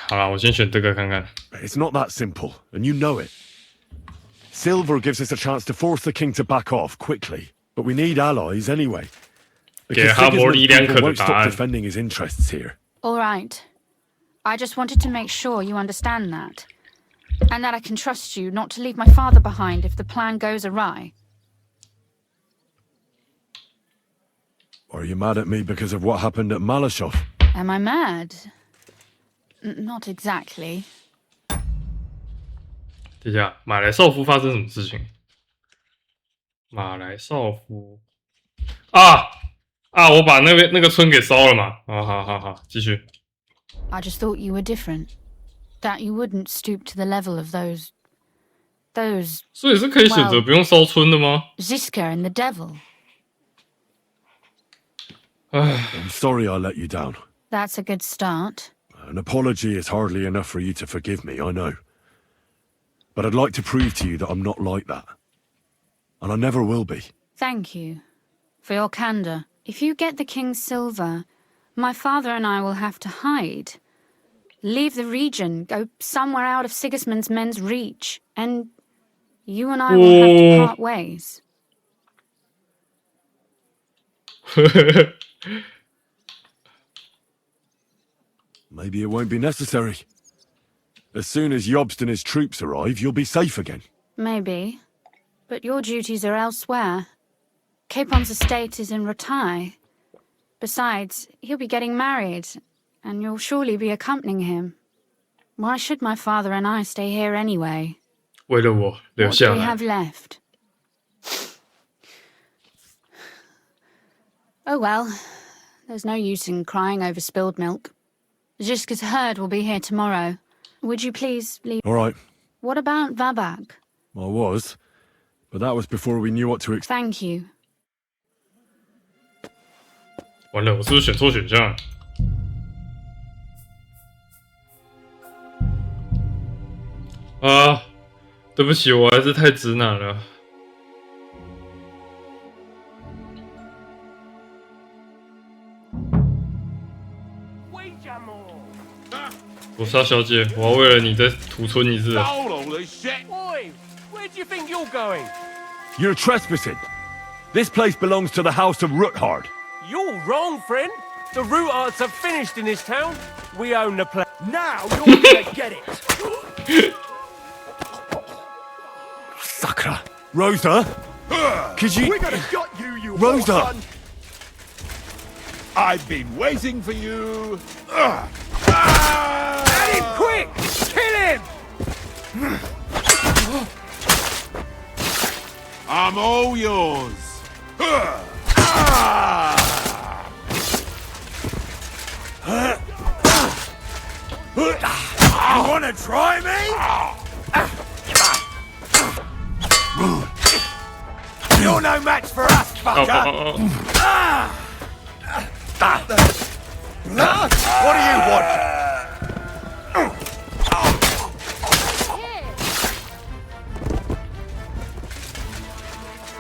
好啦，我先选这个看看。 It's not that simple, and you know it. Silver gives us a chance to force the king to back off quickly, but we need allies anyway. Because Sigismund's won't stop defending his interests here. All right. I just wanted to make sure you understand that. And that I can trust you not to leave my father behind if the plan goes awry. Are you mad at me because of what happened at Malashov? Am I mad? Not exactly. 等一下，马来少夫发生什么事情？马来少夫我把那个村给烧了嘛。好，继续。I just thought you were different. That you wouldn't stoop to the level of those. 所以是可以选择不用烧村的吗？ Ziska and the devil. I'm sorry I let you down. That's a good start. An apology is hardly enough for you to forgive me, I know. But I'd like to prove to you that I'm not like that. And I never will be. Thank you for your candor. If you get the king's silver, my father and I will have to hide. Leave the region, go somewhere out of Sigismund's men's reach, and you and I will have to part ways. Maybe it won't be necessary. As soon as Jobst and his troops arrive, you'll be safe again. Maybe. But your duties are elsewhere. Capon's estate is in Ratai. Besides, he'll be getting married, and you'll surely be accompanying him. Why should my father and I stay here anyway? 为了我留 What 下 do we 来。 have left? Oh well, there's no use in crying over spilled milk. Ziska's herd will be here tomorrow. Would you please leave? All right. What about Vabak? I was. But that was before we knew what to expect. Thank you. 完了，我是不是选错选项？对不起，我还是太直男了。罗莎小姐，我要为了你再屠村一次。 Oi! Where do you think you're going? You're trespassing. This place belongs to the House of Ruthard. You're wrong, friend. The Rootards have finished in this town. We own the place. Now you're gonna get it. Sakra. Rosa? Could you... We could have got you, you Rosa! son. I've been waiting for you. Get him quick! Kill him! I'm all yours. You wanna try me? You're no match for us, fucker. What do you want?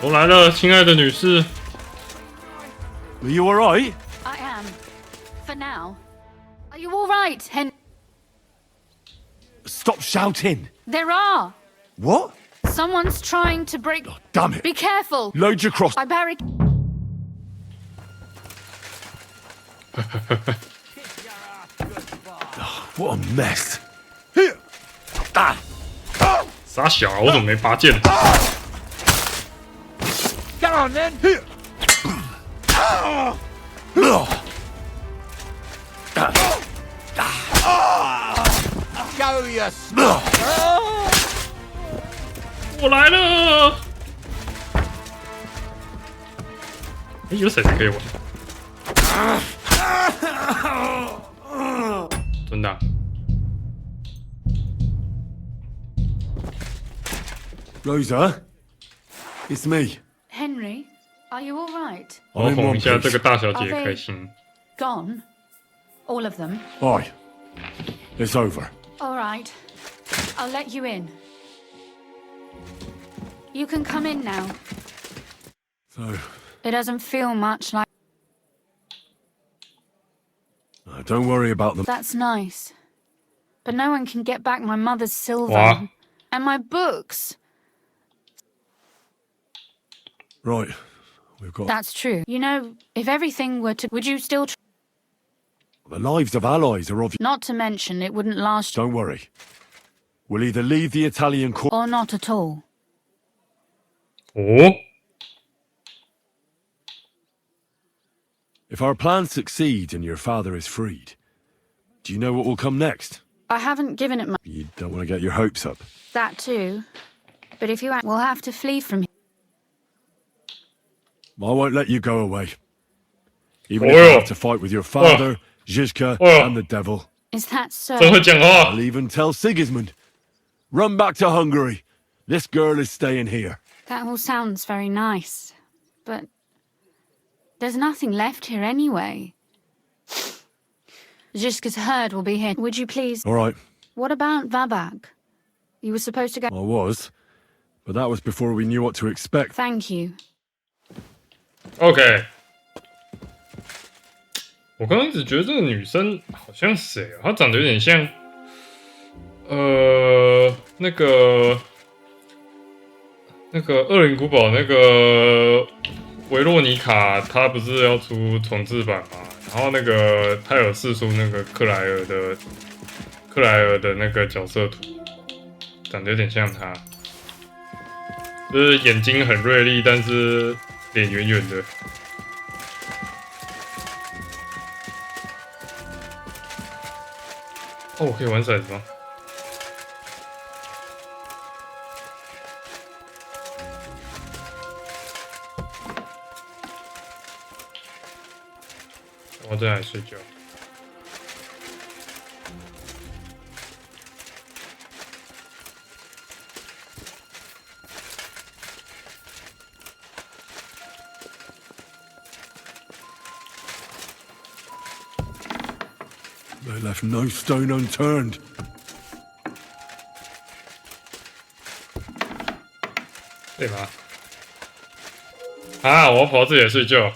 我来了，亲爱的女士。 Are you alright? I am. For now. Are you all right, Hen? Stop shouting. There are. What? Someone's trying to break. Damn it. Be careful. Load your cross. I barric. What a mess. 傻小啊，我怎么没拔剑？ Come on then. Go, you 我来了！哎，有骰子可以玩。真的啊、Rosa? It's me. Henry, are you all right? 我要哄一下这个大小姐开心。 Gone? All of them? Aye. It's over. All right. I'll let you in. You can come in now. So, It doesn't feel much like... don't worry about them. That's nice. But no one can get back my mother's silver. Wow. And my books. Right. We've got... That's true. You know, if everything were to... Would you still... The lives of allies are of... Not to mention, it wouldn't last... Don't worry. We'll either leave the Italian court Or not at all. 哦， If our plans succeed and your father is freed, do you know what will come next? I haven't given it much. You don't want to get your hopes up. That too. But if you act, we'll have to flee from here. I won't let you go away. Even if I have to fight with your father, Zizka, and the devil. Is that so? I'll even tell Sigismund. Run back to Hungary. This girl is staying here. That all sounds very nice. But there's nothing left here anyway. Zizka's herd will be here. Would you please? All right. What about Vavak? You were supposed to go. I was. But that was before we knew what to expect. Thank you. OK。我刚刚一直觉得这个女生好像谁啊？她长得有点像，那个恶灵古堡那个维洛妮卡，她不是要出重制版吗？然后那个她有释出那个克莱尔的那个角色图，长得有点像她，就是眼睛很锐利，但是脸圆圆的。哦，我可以玩骰子吗？我再来睡觉。They left no stone unturned. 对吧？啊！我要跑到这里来睡觉。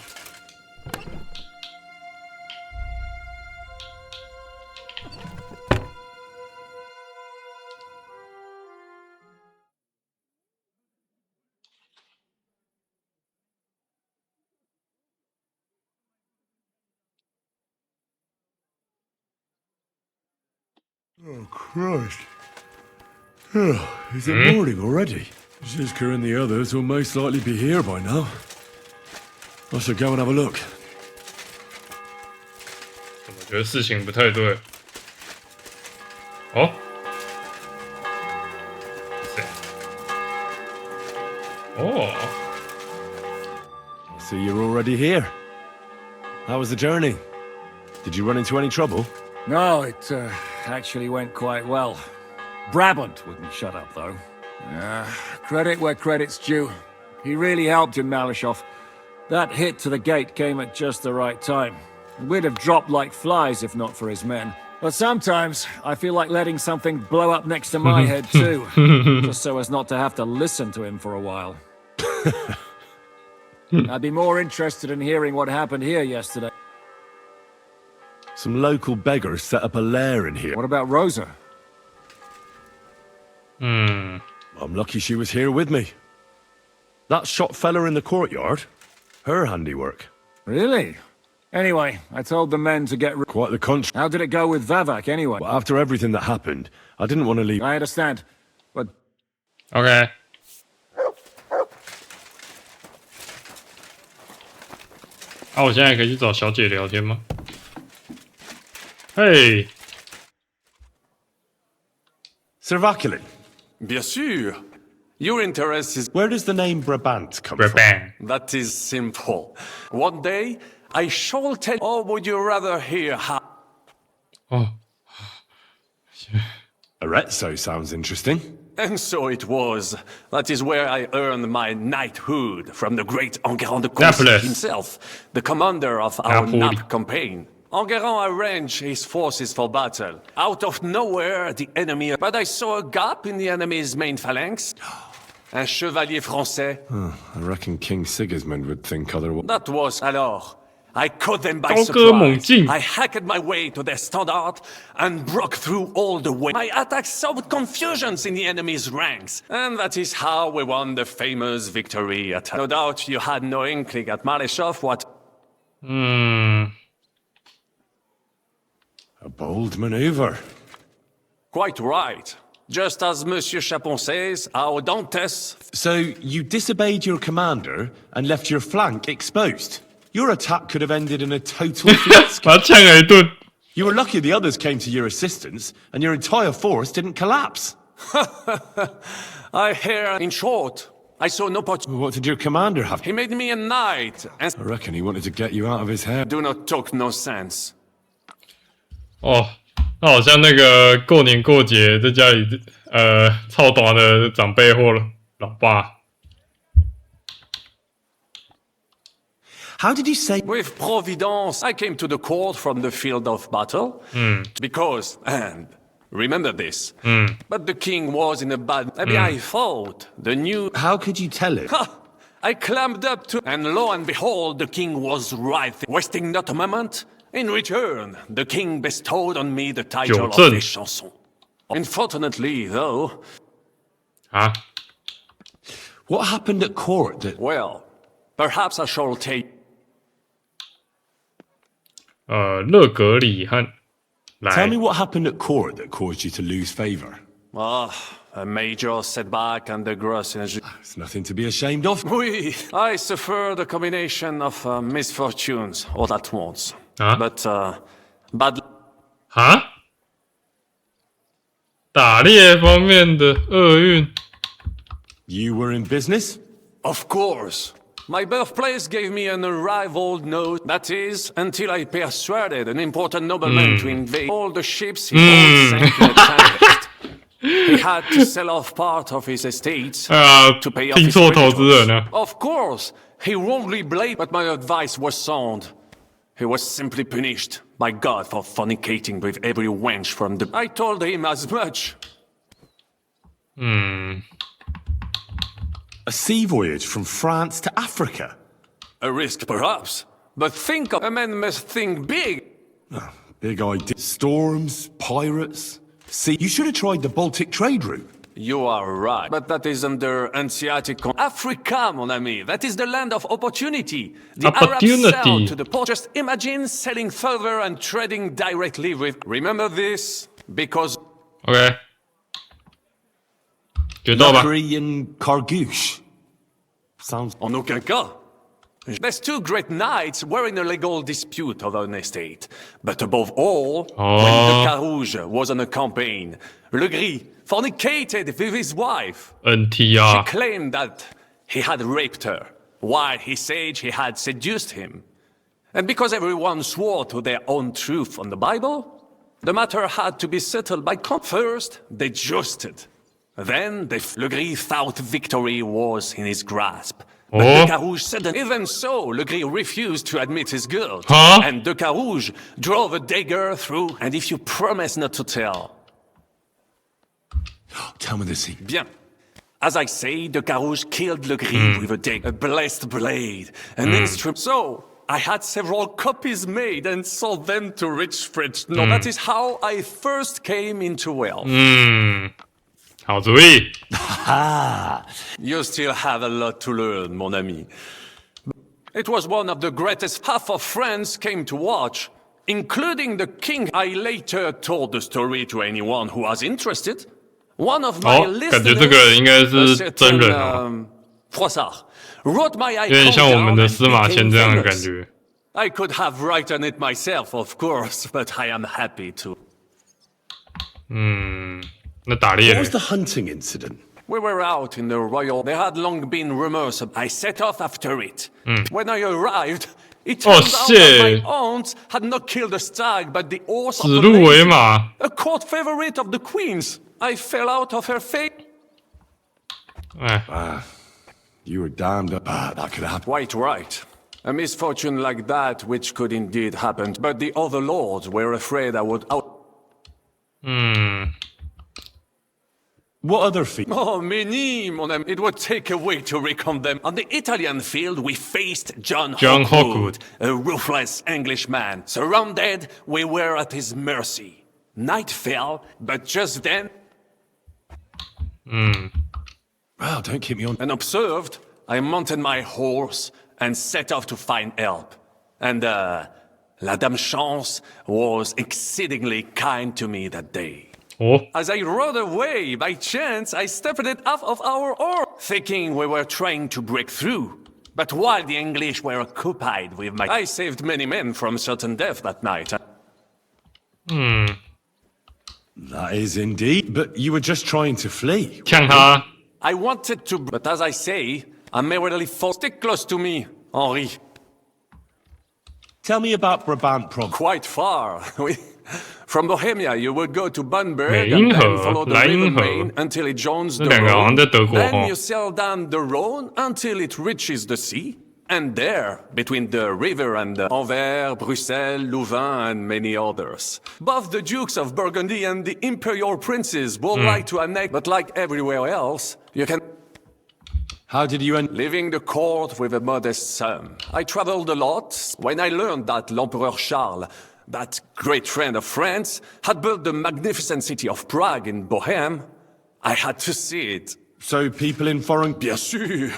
Oh, Christ. Oh, is it morning already? Zizka and the others will most likely be here by now. I should go and have a look. 我觉得事情不太对。哦，谁？哦 See, you're already here. How was the journey? Did you run into any trouble? No, it actually went quite well. Brabant wouldn't shut up, though. Credit where credit's due. He really helped in Malishov. That hit to the gate came at just the right time. We'd have dropped like flies if not for his men. But sometimes I feel like letting something blow up next to my head too, just so as not to have to listen to him for a while. I'd be more interested in hearing what happened here yesterday. Some local beggars set up a lair in here. What about Rosa? I'm lucky she was here with me. That shot fella in the courtyard, her handiwork. Really? Anyway, I told the men to get Quite the contrary. How did it go with Vavak anyway? Well, after everything that happened, I didn't want to leave. I understand, but... OK。啊，我现在可以去找小姐聊天吗？嘿 Sir Vaculin. Bien sûr. Your interest is... Where does the name Brabant come Brabant. from? That is simple. One day, I shall tell... Or would you rather hear how... Oh. Arezzo sounds interesting. And so it was. That is where I earned my knighthood from the great Enguerrand de Conci himself, the commander of our Nap campaign. Enguerrand arranged his forces for battle. Out of nowhere, the enemy... But I saw a gap in the enemy's main phalanx. Un chevalier français. I reckon King Sigismund would think otherwise. That was alors. I caught them by 高歌猛 surprise. 进 I hacked my way to their standard and broke through all the way. My attacks sowed confusions in the enemy's ranks. And that is how we won the famous victory at... No doubt you had no inkling at Malishov what... A bold maneuver. Quite right. Just as Monsieur Chapon says, our Dantes. So you disobeyed your commander and left your flank exposed. Your attack could have ended in a total fiasco. You were lucky the others came to your assistance and your entire force didn't collapse. I hear, in short, I saw no pot. What did your commander have? He made me a knight, and I reckon he wanted to get you out of his hair. Do not talk no sense. 哦，那好像那个过年过节在家里操短的长辈或老爸。How did you say? With Providence, I came to the court from the field of battle. Because, and remember this, but the king was in a bad... Maybe I thought the new... How could you tell it? I climbed up to... And lo and behold, the king was right. Wasting not a moment. In return, the king bestowed on me the title of the chanson. Unfortunately, though... Huh? What happened at court that... Well, perhaps I shall take... 勒格里汉来。 Tell me what happened at court that caused you to lose favor. A major setback and the gross energy. It's nothing to be ashamed of. Oui, I suffered a combination of misfortunes all at once. Huh? But, bad... 哈？打猎方面的厄运。You were in business? Of course. My birthplace gave me an unrivaled note. That is, until I persuaded an important nobleman to invade all the ships he sank in the tempest. He had to sell off part of his estates to pay off his creditors. Of course, he wrongly blamed, but my advice was sound. He was simply punished by God for fornicating with every wench from the... I told him as much. A sea voyage from France to Africa? A risk, perhaps. But think of... A man must think big. Oh, big idea. Storms, pirates... See, you should have tried the Baltic trade route. You are right, but that is under Hanseatic... Africa, mon ami. That is the land of opportunity. The Arabs sell to the port. Just imagine selling further and trading directly with... Remember this, because... OK。决斗吧。and Cargouche. Sounds... En aucun cas. These two great knights were in a legal dispute over an estate. But above all, when the Carouge was on a campaign, Le Gris fornicated with his wife. NTR. She claimed that he had raped her, while he said he had seduced him. And because everyone swore to their own truth on the Bible, the matter had to be settled by First, they jousted. Then, Le Gris thought victory was in his grasp. But De Carouge said that even so, Le Gris refused to admit his guilt. And De Carouge drove a dagger through, and if you promise not to tell... Tell me the secret. Bien. As I say, De Carouge killed Le Gris with a dagger, a blessed blade, an instrument. So, I had several copies made and sold them to rich French. No, that is how I first came into wealth. 好主意。You still have a lot to learn, mon ami. It was one of the greatest. Half of France came to watch, including the king. I later told the story to anyone who was interested. One of my listeners, 感觉这个应该是真人哦。 Froissart wrote my 有点像我们的司马迁这样的感觉。 I could have written it myself, of course, but I am happy to. 那打猎。 What was the hunting incident? We were out in the royal. There had long been rumors. I set off after it. When I arrived, it turned out that my aunt had not killed a stag, but the horse of the lady, a court favorite of the queen's. I fell out of her face. You were damned up. That could happen. Quite right. A misfortune like that, which could indeed happen, but the other lords were afraid I would out. What other feats? Oh, many, mon ami. It would take away to recount them. On the Italian field, we faced John Hawkwood, a ruthless Englishman. Surrounded, we were at his mercy. Night fell, but just then... Wow, don't keep me on... And observed, I mounted my horse and set off to find help. And, La Dame Chance was exceedingly kind to me that day. As I rode away, by chance, I stepped it off of our oar, thinking we were trying to break through. But while the English were occupied with I saved many men from certain death that night. That is indeed, but you were just trying to flee. I wanted to, but as I say, I merely stick close to me, Henri. Tell me about Brabant province. Quite far. From Bohemia, you would go to Bunburg and then follow the river Main until it joins the Rhone. Then you sail down the Rhone until it reaches the sea. And there, between the river and the Anvers, Bruxelles, Louvain, and many others, both the Dukes of Burgundy and the Imperial Princes would like to annex, but like everywhere else, you can... How did you end? Leaving the court with a modest sum. I traveled a lot. When I learned that l'Empereur Charles, that great friend of France, had built the magnificent city of Prague in Bohème, I had to see it. So people in foreign... Bien sûr.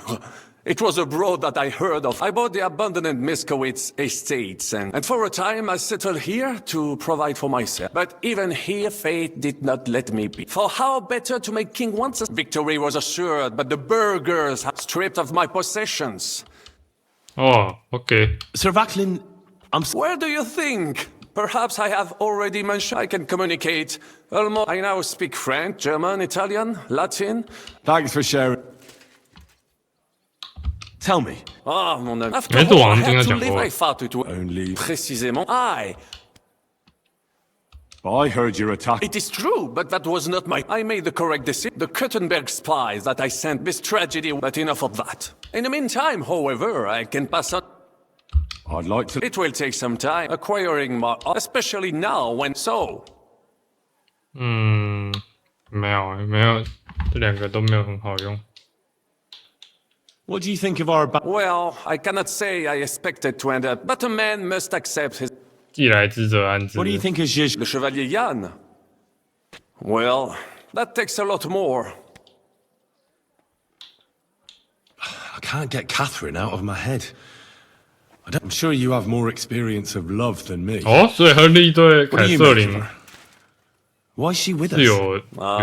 It was abroad that I heard of. I bought the abandoned Miskowitz estates, and for a time I settled here to provide for myself. But even here, fate did not let me be. For how better to make king once? Victory was assured, but the burghers had stripped of my possessions. Oh, okay. Sir Vaclin, Where do you think? Perhaps I have already mentioned I can communicate. Almost. I now speak French, German, Italian, Latin. Thanks for sharing. Tell me. Ah, mon ami. After all, I had to leave my father to only précisément I heard your attack. It is true, but that was not my... I made the correct decision. The Kuttenberg spies that I sent this tragedy, but enough of that. In the meantime, however, I can pass on... I'd like to... It will take some time acquiring my... Especially now when so... 没有，这两个都没有很好用。What do you think of our... Well, I cannot say I expected to end up, but a man must accept his... 既来之则安之。 What do you think is Le Chevalier Yann? Well, that takes a lot more. I can't get Catherine out of my head. I'm sure you have more experience of love than me. 哦，所以亨利对凯瑟琳 Why is she with us? 是有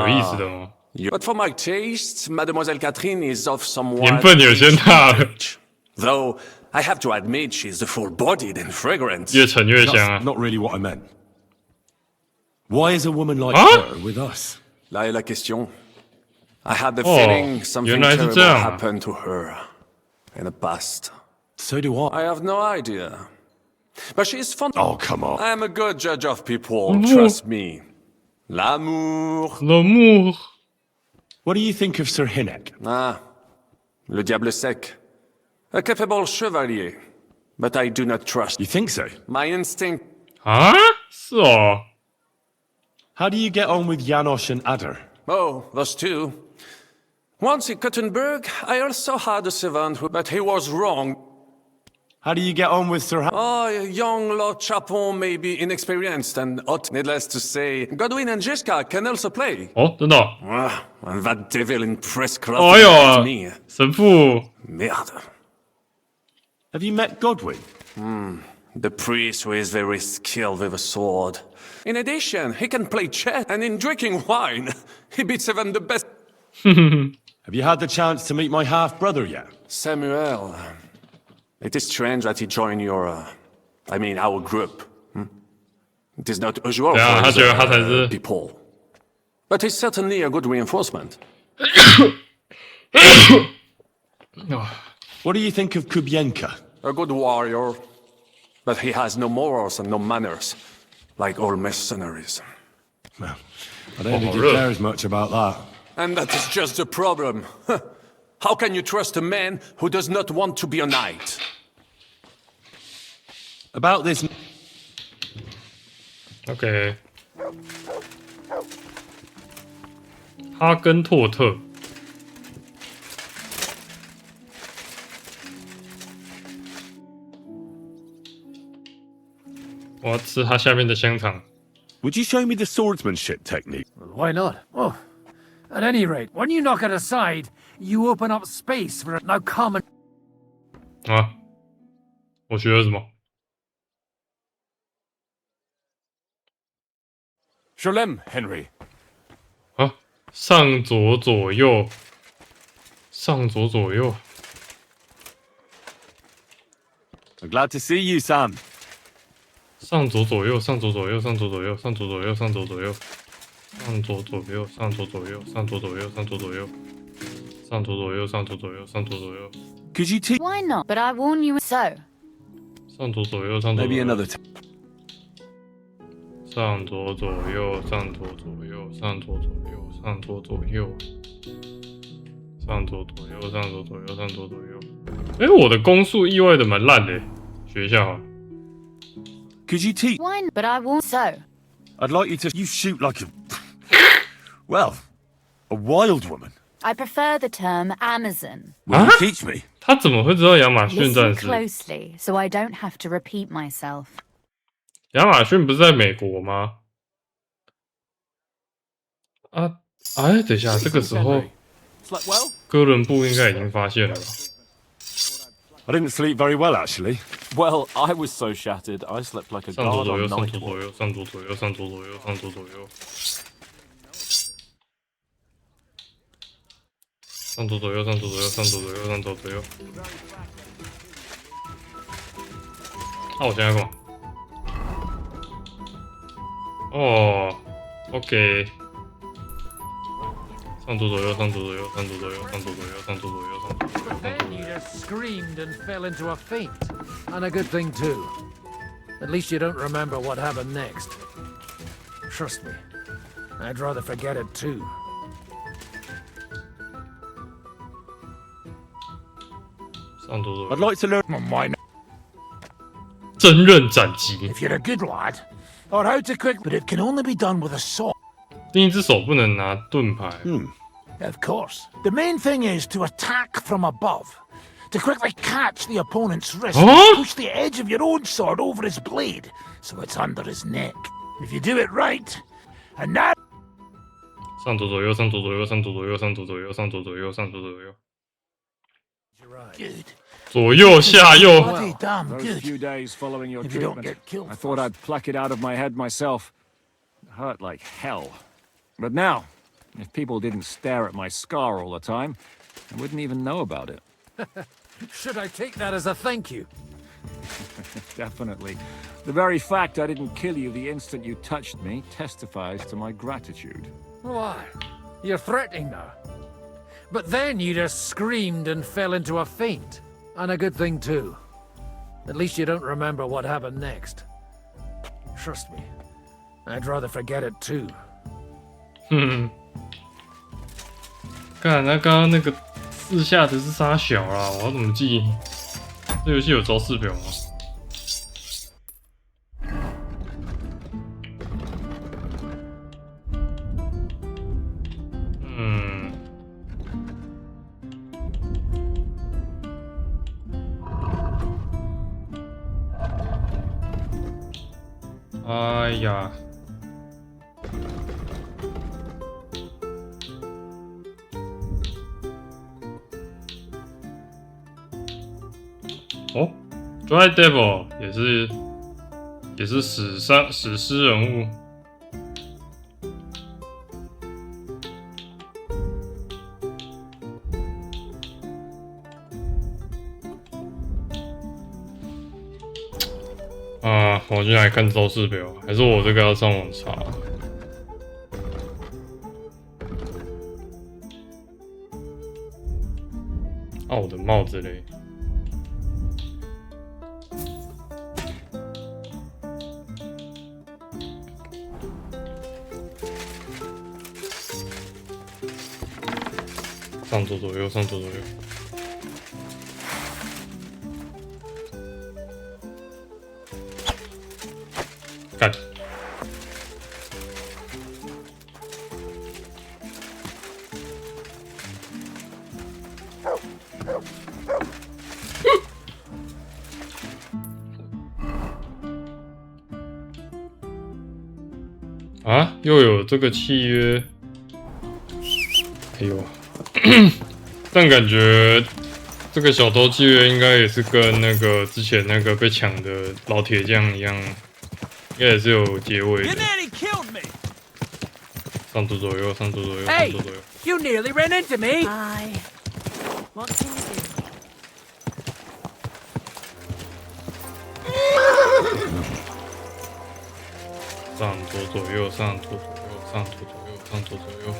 意思的哦。 But for my taste, Mademoiselle Catherine is of somewhat... 年份有些大了。 Though, I have to admit she's full-bodied and fragrant. 越沉越香啊。 That's not really what I meant. Why is a woman like her with us? Là est la question. I had the feeling something terrible happened to her in the past. So do I. I have no idea. But she's fun. Oh, come on. I am a good judge of people, trust me. L'amour. L'amour. What do you think of Sir Hynek? Ah, le diable sec. A capable chevalier. But I do not trust. You think so? My instinct... 啊？是哦。 How do you get on with Janosch and Adder? Oh, those two. Once in Kuttenberg, I also had a servant who... But he was wrong. How do you get on with Sir... Oh, young Lord Chapon may be inexperienced and hot, needless to say. Godwin and Jessica can also play. 哦，真的哦。 And that devil in press cloth 哎呦 me. 神父。 Merde. Have you met Godwin? The priest who is very skilled with a sword. In addition, he can play chess, and in drinking wine, he beats even the best. Have you had the chance to meet my half-brother yet? Samuel. It is strange that he joined your... our group. It is not usual for people. But he's certainly a good reinforcement. What do you think of Kubienka? A good warrior. But he has no morals and no manners. Like all mercenaries. Well, I don't think he cares much about that. And that is just the problem. How can you trust a man who does not want to be a knight? About this... OK。哈根拓特。我要吃它下面的香肠。 Would you show me the swordsmanship technique? Why not? Oh, at any rate, when you knock it aside, you open up space for it. Now come and... 啊，我学了什么？ Shalem, Henry. 上左左右，上左左右。I'm glad to see you, Sam. 上左左右，上左左右，上左左右，上左左右，上左左右，上左左右，上左左右，上左左右，上左左右，上左左右，上左左右，上左左右。Could you teach? Why not? But I warn you so. 上左左右，上左左 Maybe 右。 another time. 上左左右，上左左右，上左左右，上左左右，上左左右，上左左右，上左左右。哎，我的攻速意外的蛮烂的，学一下好了。Could you teach? Why not? But I warn so. I'd like you to. You shoot like a. Well, a wild woman. I prefer the term Amazon. Will you teach me? 他怎么会知道亚马逊 Listen 战士？ closely, so I don't have to repeat myself. 亚马逊不是在美国吗？啊，哎，等一下，这个时候哥伦布应该已经发现了吧？ I didn't sleep very well, actually. Well, I was so shattered, I slept like a 上左 guard 左右， on 上 night 左左 watch. 右，上左左右，上左左右，上左左右，上左左右，上左左右，上左左右，上左左右。那我现在干嘛？哦 ，OK。上左左右，上左左右，上左左右，上左左右，上左左右，上左左右，上左 Then 左 you 右。 just screamed and fell into a faint. And a good thing, too. At least you don't remember what happened next. Trust me, I'd rather forget it, too. 上左左 I'd like to learn. Why not? 真刃斩击， If you're a good lad, or how to quick, but it can only be done with a sword. 另一只手不能拿盾牌。Of course. The main thing is to attack from above. To quickly catch the opponent's wrist and push the edge of your own sword over his blade, so it's under his neck. If you do it right, and now 上左左右，上左左右，上左左右，上左左右，上左左右，上左左右， good. 左右下右。 Bloody damn Those good. few days following your If you don't treatment, get killed I thought I'd pluck it out of my head myself. It hurt like hell. But now, if people didn't stare at my scar all the time, I wouldn't even know about it. Should I take that as a thank you? Definitely. The very fact I didn't kill you the instant you touched me testifies to my gratitude. Why? You're threatening now. But then you just screamed and fell into a faint. And a good thing, too. At least you don't remember what happened next. Trust me, I'd rather forget it, too. 看他刚刚那个四下的是杀小啦，我要怎么记？这游戏有招式表吗？哎呀！哦 ，Dry Devil 也是史诗人物。啊，我进来看招式表，还是我这个要上网查？啊，我的帽子嘞！上左左右，上左左右。干！啊，又有这个契约。哎呦，但感觉这个小偷契约应该也是跟那个之前那个被抢的老铁匠一样，应该也是有结尾的。上上左左右，上左左右，上 Hey, 左左右。 you nearly ran into me. Hi. What can we do? 上左左右，上左左右，上左左右，上左左右。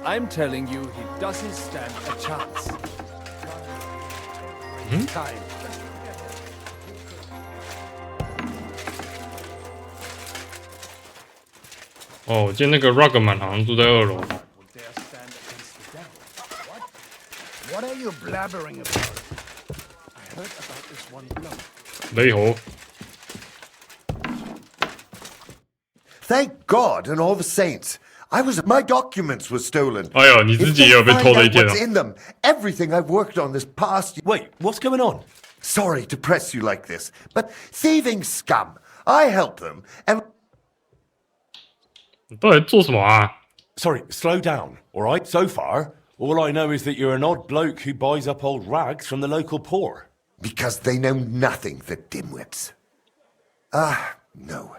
I'm telling you, he doesn't stand a chance. Time. 哦，我记得那个 Rugman 好像住在2楼。 What are you blabbering about? I heard about this one bloke. 雷猴。 Thank God and all the saints. My documents were stolen. 哎呦，你自己也有被偷的一天 What's in them? Everything I've worked on this past year. Wait, what's going on? Sorry to press you like this, but thieving scum. I help them, and 你到底做什么啊？ Sorry, slow down. All right, so far, all I know is that you're an odd bloke who buys up old rags from the local poor. because they know nothing, the dimwits. No.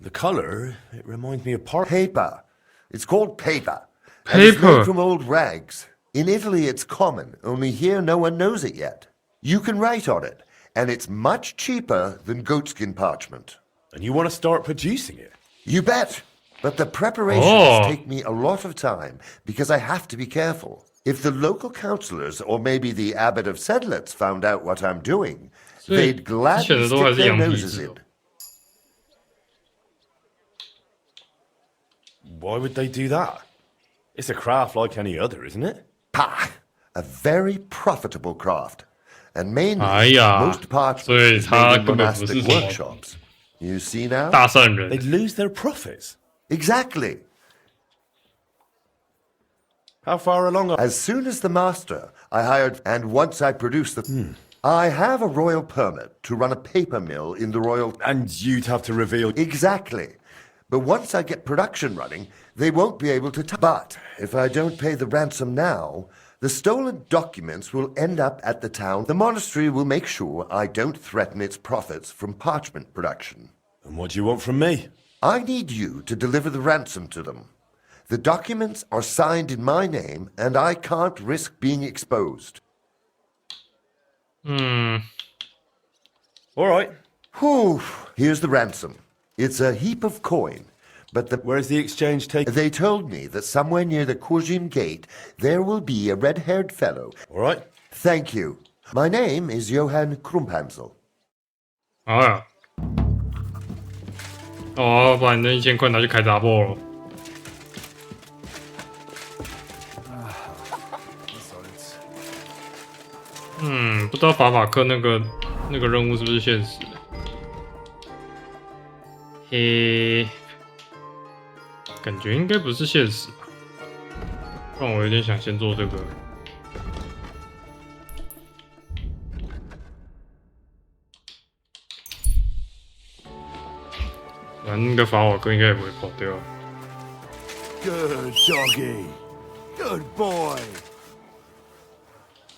The colour, it reminds me of paper. It's called paper. And it's Paper. made from old rags. In Italy, it's common, only here no one knows it yet. You can write on it, and it's much cheaper than goatskin parchment. And you want to start producing it? You bet. But the preparations Oh. take me a lot of time because I have to be careful. If the local councillors or maybe the abbot of Sedlitz found out what I'm doing, they'd gladly stick their noses in. Why would they do that? It's a craft like any other, isn't it? Pah! A very profitable craft. And mainly, 哎呀， most parchment 所以 is 他 made in 根本不是 monastic 什么 workshops. You see now? 大善人。 They'd lose their profits. Exactly. How far along are... As soon as the master, I hired, and once I produced the... I have a royal permit to run a paper mill in the royal... And you'd have to reveal... Exactly. But once I get production running, they won't be able to... But if I don't pay the ransom now, the stolen documents will end up at the town. The monastery will make sure I don't threaten its profits from parchment production. And what do you want from me? I need you to deliver the ransom to them. The documents are signed in my name, and I can't risk being exposed. All right. Whew. Here's the ransom. It's a heap of coin, but Where's the exchange taken? They told me that somewhere near the Kurjim gate there will be a red-haired fellow. All right. Thank you. My name is Johann Krumphansel. 好呀。哦，把你那1000块拿去开杂货了。不知道法法克那个任务是不是现实？嘿，感觉应该不是现实吧？不然我有点想先做这个。反正那个法瓦克应该也不会跑掉。 Good doggy. Good boy.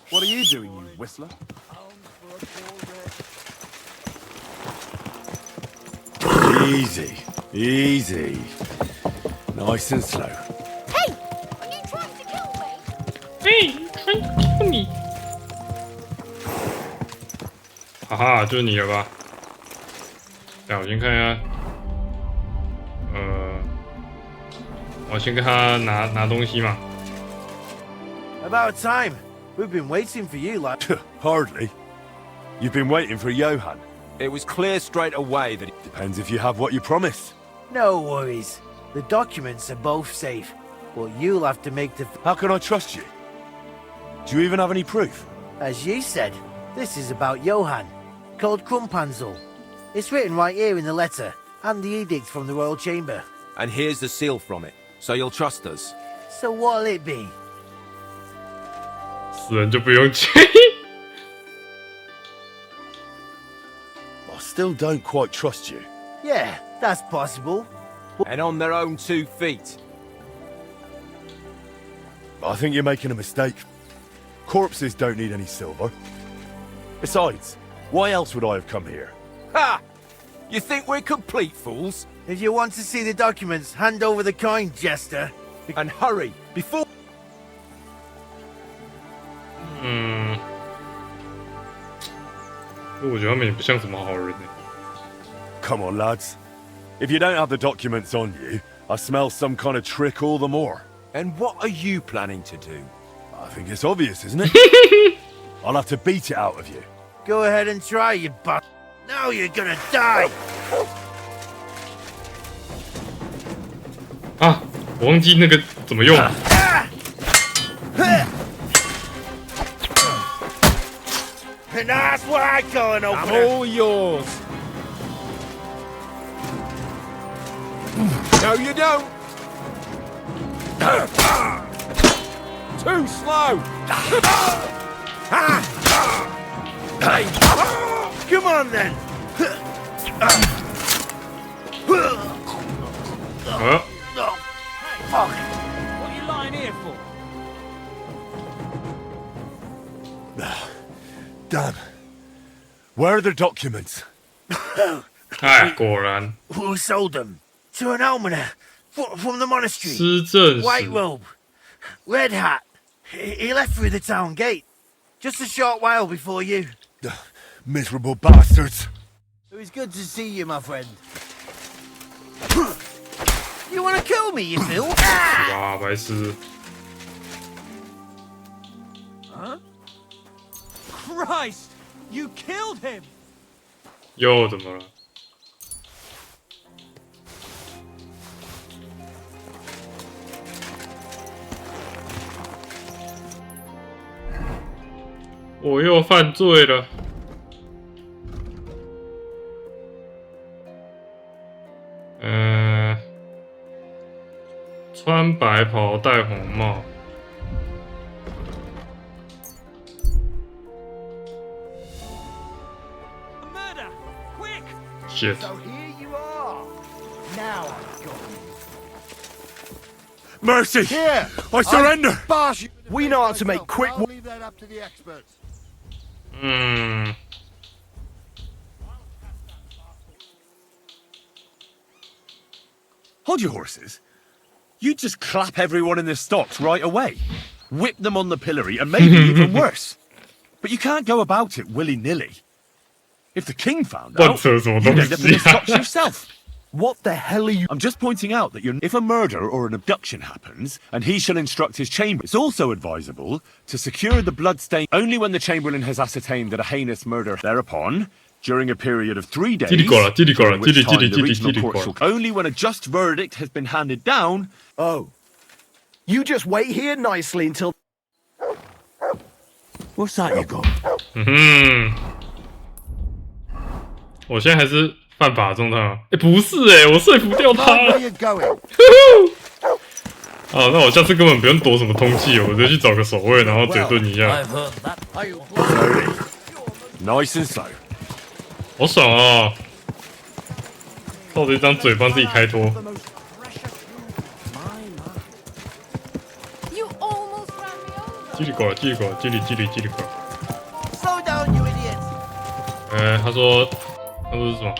What are you doing, you whistler? Easy. Easy. Nice and slow. Hey! Are you trying to kill me? Hey, trying to kill me. 哈哈，就是你了吧？来，我先看一下。我先跟他拿东西嘛。 About time. We've been waiting for you, lad. Hardly. You've been waiting for Johann. It was clear straight away that it Depends if you have what you promised. No worries. The documents are both safe, but you'll have to make the... How can I trust you? Do you even have any proof? As you said, this is about Johann, called Krumphansel. It's written right here in the letter, and the edict from the royal chamber. And here's the seal from it, so you'll trust us. So what'll it be? 死人就不用接。 I still don't quite trust you. Yeah, that's possible. And on their own 2 feet. I think you're making a mistake. Corpses don't need any silver. Besides, why else would I have come here? Ha! You think we're complete fools? If you want to see the documents, hand over the coin, Jester. And hurry, before...我觉得他们也不像什么好人呢。 Come on, lads. If you don't have the documents on you, I smell some kind of trick all the more. And what are you planning to do? I think it's obvious, isn't it? I'll have to beat it out of you. Go ahead and try, you butt. Now you're gonna die! 啊，我忘记那个怎么用。And that's what I call an opener. I'm all yours. No, you don't. Too slow. Hey, come on then. Fuck. What are you lying here for? Damn. Where are the documents? 哎，果然。 Who sold them? To an almoner from the monastery. 施政 White 使 robe, red hat. He left through the town gate, just a short while before you. Miserable bastards. It was good to see you, my friend. You want to kill me, you fool? 哇，白痴！ Huh? Christ! You killed him! 又怎么了？我又犯罪了。穿白袍戴红帽。Shit. So here you are. Now I've got you. Mercy! Here! I surrender! Boss, we know how to make quick. I'll leave that up to the experts. Hold your horses. You just clap everyone in the stocks right away. Whip them on the pillory and maybe even worse. But you can't go about it willy-nilly. If the king found out, you'd end up in the stocks yourself. What the hell are you... I'm just pointing out that if a murder or an abduction happens, and he shall instruct his chamber, it's also advisable to secure the bloodstain only when the chamberlain has ascertained that a heinous murder thereupon, during a period of 3 days, only when a just verdict has been handed down. Oh. You just wait here nicely until... What's that you got? 我现在还是犯法中他。不是我说服掉他了。好，那我下次根本不用躲什么通气，我直接去找个守卫，然后嘴遁一下。Nice and slow. 好爽啊！靠着一张嘴帮自己开脱。叽里呱啦，叽里呱啦，叽里叽里叽里呱啦。Slow down, you idiot. 他说是什么？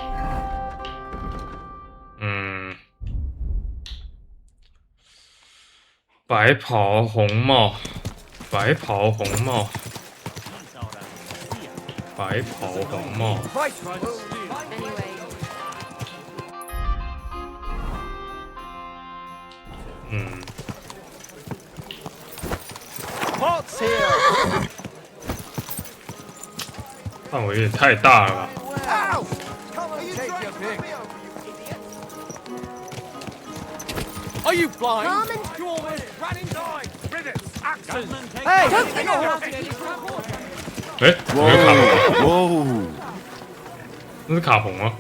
白袍红帽，白袍红帽，白袍红帽。范围有点太大了吧？ Are you blind? You almost ran inside. Rivets, axes. Hey! 有没有卡棚？那是卡棚吗？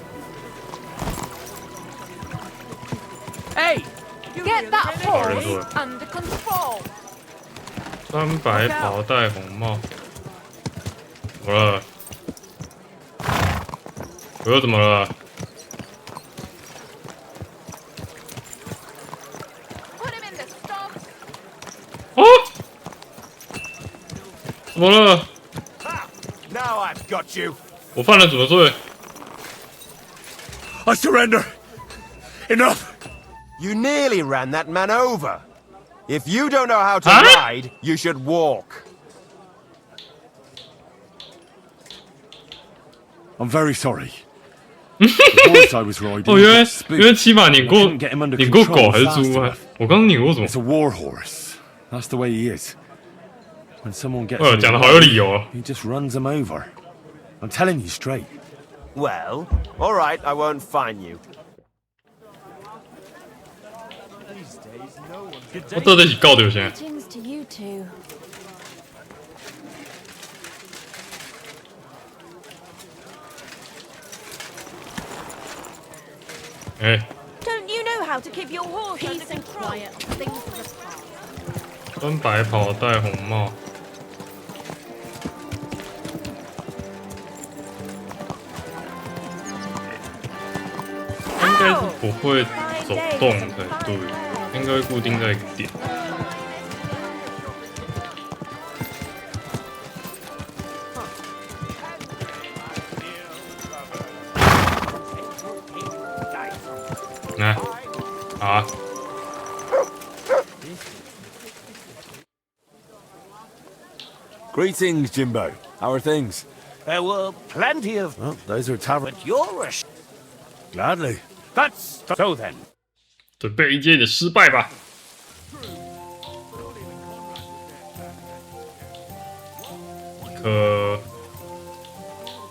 Hey! Get that horse under control. 穿白袍戴红帽，怎么了？我又怎么了？ 怎么了？ Now I've got you. 我犯了什么罪？ I surrender. Enough. You nearly ran that man over. If you don't know how to ride, you should walk. I'm very sorry. The horse I was riding 哦，原来 got spooked. 原来骑马拧 I 过 couldn't get him under 拧过 control 狗还是 fast 猪啊 enough.？我刚刚拧过什么 It's？a war horse. That's the way he is. When someone gets 哦， in his 讲的好有 way, 理由啊！ he just runs them over. I'm telling you straight. Well, all right, I won't fine you. 我到底是搞掉先。 Greetings to you two. 哎， Don't you know how to keep your horse under control? Quiet. Things of the past. 穿白袍戴红帽。应该是不会走动才对，应该会固定在一个点。来，好啊。 Greetings, Jimbo. How are things? There were plenty of... Well, those are tavern. But you're a... Gladly. That's so then. 准备迎接你的失败吧。一颗，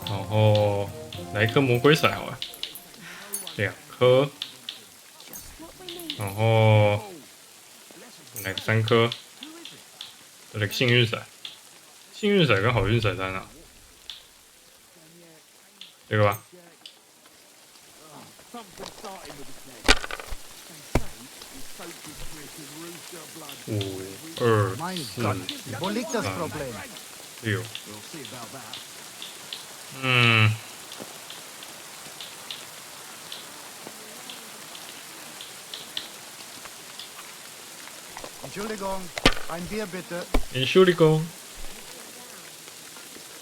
然后来一颗魔鬼骰好了，2颗，然后来个3颗，再来个幸运骰。幸运骰跟好运骰在哪？这个吧。 5、2、4、6。嗯。Entschuldigung, ein Bier bitte. Entschuldigung。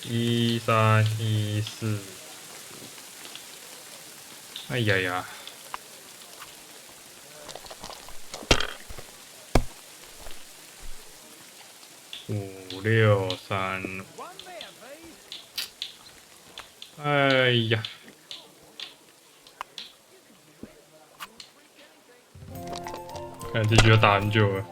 1、3、1、4。哎呀呀！ 5、6、3，哎呀！看这局要打很久了。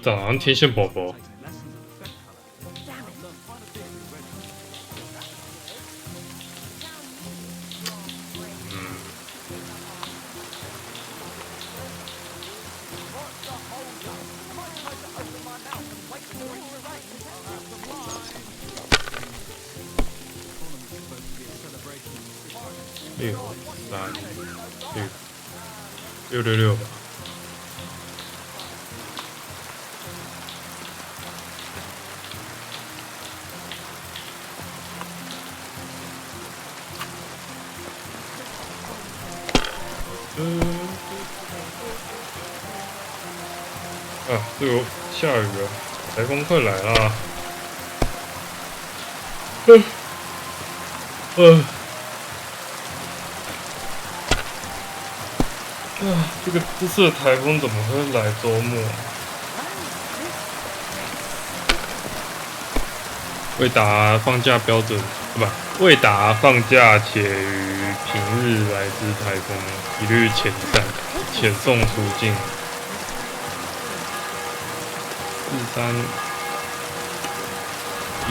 长得好像天线宝宝。 6、3、6、666吧。啊，这个下雨了，台风快来啦！这次的台风怎么会来周末？未达放假标准，不，未达放假且于平日来之台风，一律遣散、遣送出境。4、3、1。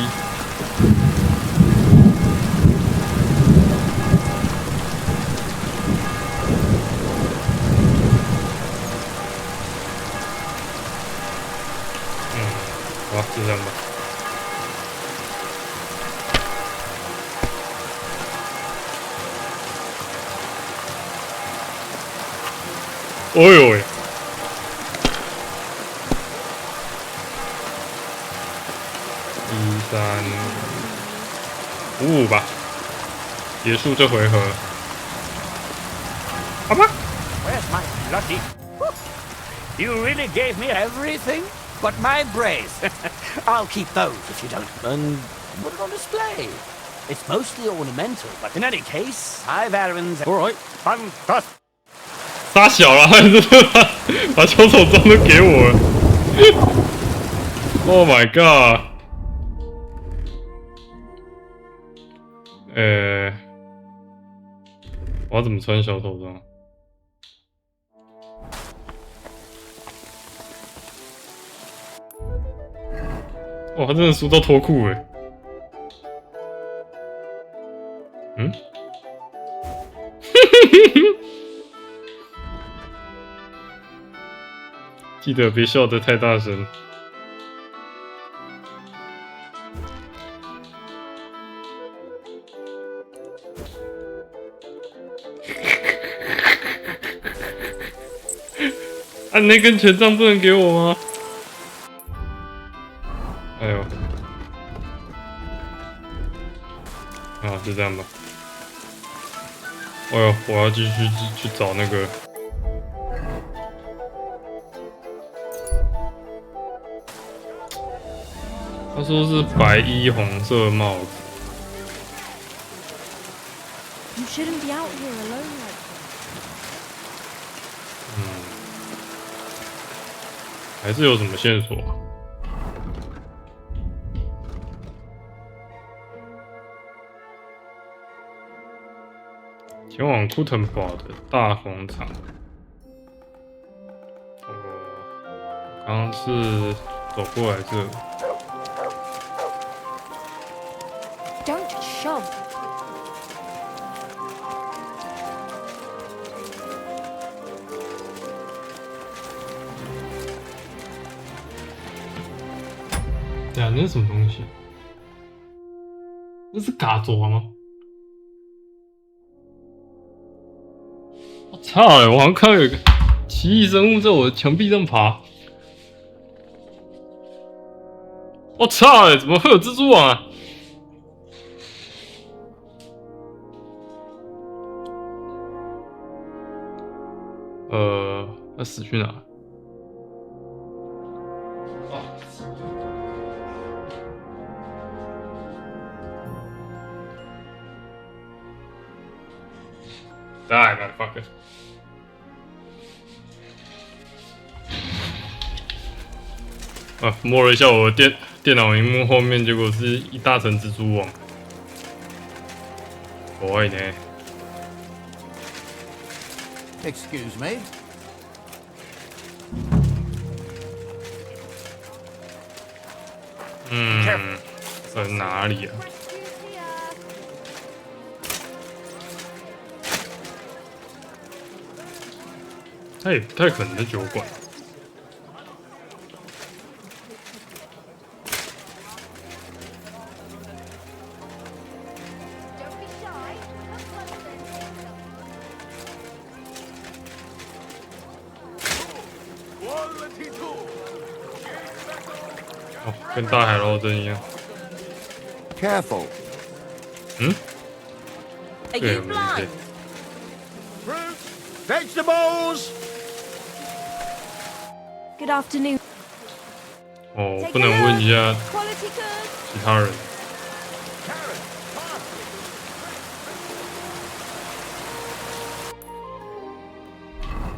好，就这样吧。哦呦喂！1、3、5吧，结束这回合。好吧。 Where's my bloody... You really gave me everything but my brace. I'll keep those if you don't. And put it on display. It's mostly ornamental, but in any case, I've errands. All right, fantastic. 杀小了，还是把小手杖都给我了。Oh my god！ 我要怎么穿小手杖？哇，他真的输到脱裤哎！嗯？记得别笑得太大声。啊，那根权杖不能给我吗？哎呦，啊，就这样吧。哎呦，我要继续去找那个。他说是白衣红色帽子。You shouldn't be out here alone like this. 还是有什么线索？前往库腾堡的大工厂。我刚刚是走过来这。Don't shove. 对啊，那是什么东西？那是嘎爪吗？我操！我好像看到有个奇异生物在我的墙壁上爬。我操！怎么会有蜘蛛网啊？他死去哪？Die, motherfucker！ 啊，摸了一下我的电脑荧幕后面，结果是一大层蜘蛛网。怖いね。Excuse me. 在哪里啊？他也不太可能在酒馆。哦，跟大海捞针一样。Careful. 对，没对。 Vegetables. Good afternoon. 哦，不能问一下其他人。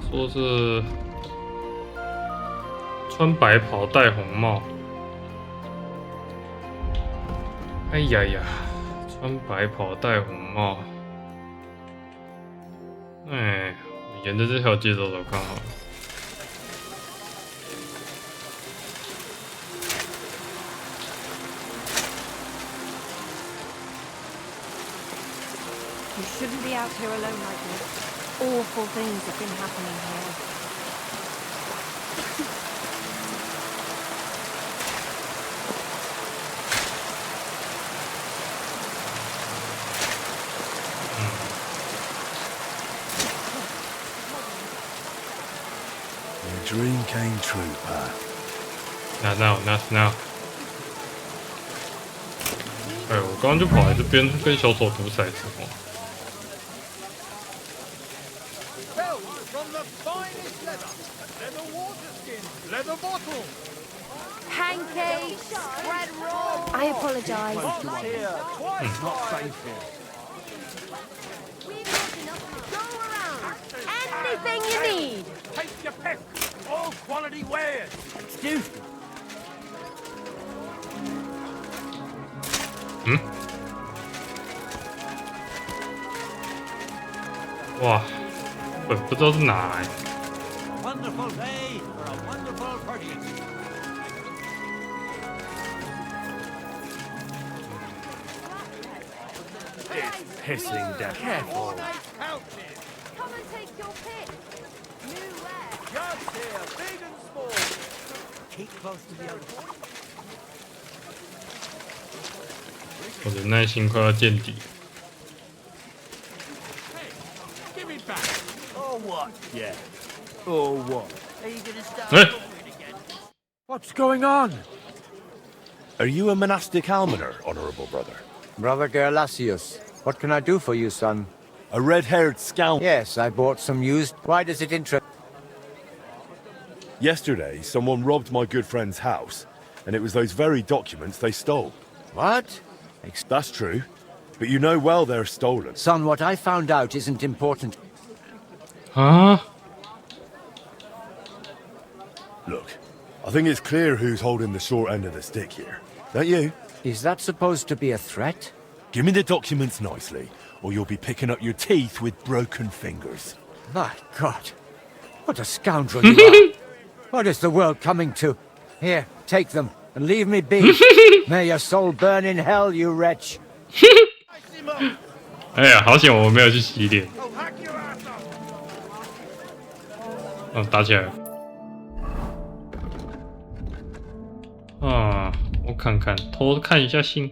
说是穿白袍戴红帽。哎呀呀，穿白袍戴红帽。哎，我沿着这条街走走看好了。 You shouldn't be out here alone like this. Awful things have been happening here. Your dream came true, Pa. Not now, not now. 哎，我刚刚就跑来这边跟小丑赌骰子哦。 From the finest leather, leather waters Pancakes, bread roll. I apologize. It's not safe here. Go around. Anything you need. Take your pick. All quality wares. Excuse me.哇，我不知道是哪来。 Wonderful day for a wonderful purchase. It's pissing down. Careful. Come and take your pick. New wear. Jugs here, big and small. Keep close to the other. 我的耐心快要见底。 Give it back. Or what? Yeah. Or what? Are you gonna start? What's going on? Are you a monastic almoner, honourable brother? Brother Gerlasius, what can I do for you, son? A red-haired scoundrel. Yes, I bought some used. Why does it interest? Yesterday, someone robbed my good friend's house, and it was those very documents they stole. What? That's true, but you know well they're stolen. Son, what I found out isn't important. Huh? Look, I think it's clear who's holding the short end of the stick here. Don't you? Is that supposed to be a threat? Give me the documents nicely, or you'll be picking up your teeth with broken fingers. My God. What a scoundrel you are. What is the world coming to? Here, take them, and leave me be. May your soul burn in hell, you wretch. 哎呀，好险我没有去洗脸。哦，打起来了。啊，我看看，偷看一下信。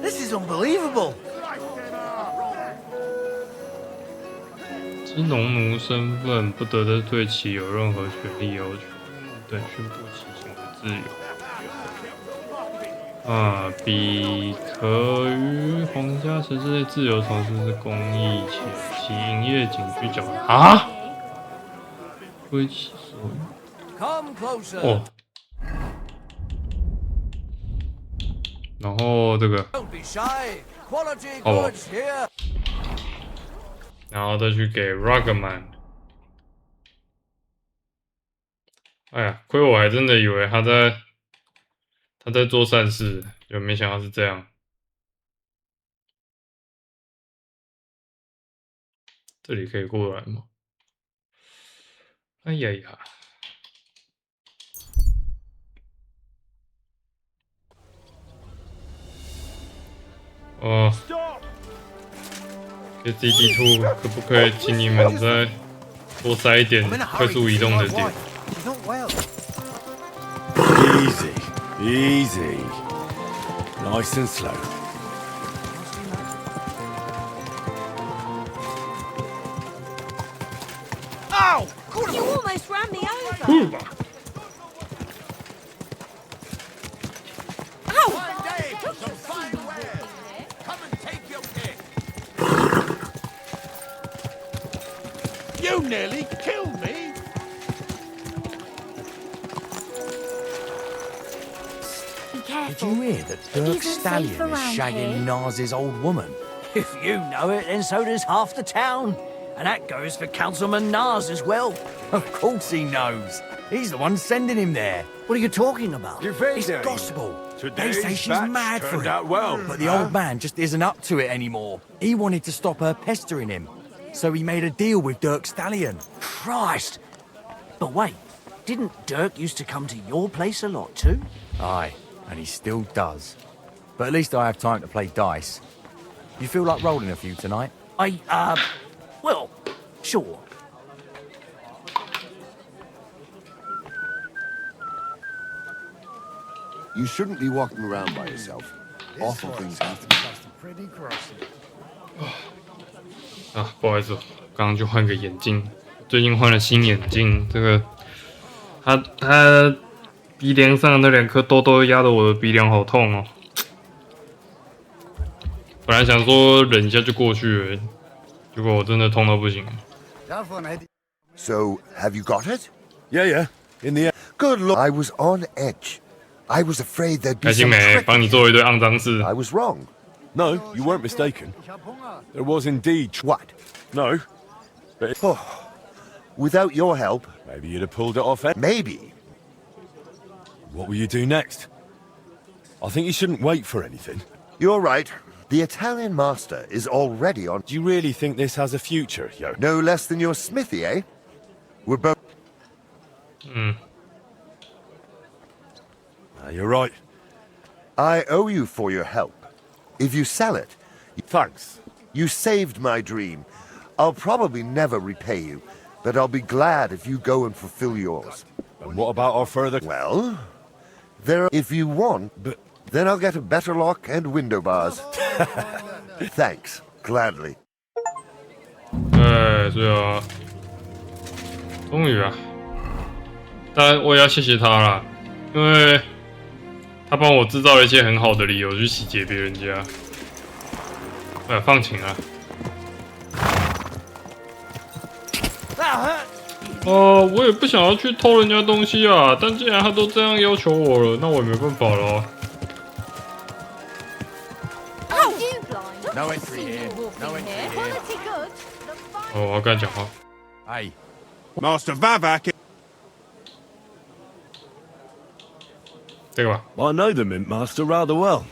This is unbelievable. 之农奴身份不得对其有任何权利要求，等宣布其行为自由。彼可于皇家城市内自由从事公益，且其营业仅需缴啊，归其所有。 Come closer. 哦，然后这个， Don't be shy. Quality 好不好？ goods here. 然后再去给 Rugman。哎呀，亏我还真的以为他在做善事，就没想到是这样。这里可以过来吗？哎呀呀！哦。 KCD2 可不可以请你们再多塞一点快速移动的点？ Easy, easy. Nice and slow. Ow! You almost ran me over. One day for some fine wares. Come and take your pick. You nearly killed me. Be careful. Did you hear that Dirk Stallion is shagging Nars's old woman? If you know it, then so does half the town. And that goes for Councilman Nars as well. Of course he knows. He's the one sending him there. What are you talking about? It's gospel. They say she's mad for it. But the old man just isn't up to it anymore. He wanted to stop her pestering him. So he made a deal with Dirk Stallion. Christ! But wait, didn't Dirk used to come to your place a lot too? Aye, and he still does. But at least I have time to play dice. You feel like rolling a few tonight? Well, sure. You shouldn't be walking around by yourself. Awful things happen. 啊，不好意思，刚刚就换个眼镜，最近换了新眼镜，这个他鼻梁上那2颗痘痘压得我的鼻梁好痛哦。本本来想说忍一下就过去了，结果我真的痛到不行。So, have you got it? Yeah. In the end. Good Lord, I was on edge. I was afraid there'd be 开心 some 没？ trick. 帮你做一堆肮脏事。 I was wrong. No, you weren't mistaken. There was indeed. What? No. But Without your help, maybe you'd have pulled it off. Maybe. What will you do next? I think you shouldn't wait for anything. You're right. The Italian master is already on. Do you really think this has a future, yo? No less than your smithy, eh? We're both. You're right. I owe you for your help. If you sell it... Thanks. You saved my dream. I'll probably never repay you, but I'll be glad if you go and fulfill yours. And what about our further... Well, if you want, but then I'll get a better lock and window bars. Thanks. Gladly. 对啊，终于啊，当然我也要谢谢他啦，因为他帮我制造了一些很好的理由去洗劫别人家。放晴啊！我也不想要去偷人家东西啊，但既然他都这样要求我了，那我也没办法了。No entry here. No entry here. 我要跟他讲话。Hey, Master Vavak. 这个吧。 I know the Mint Master rather well.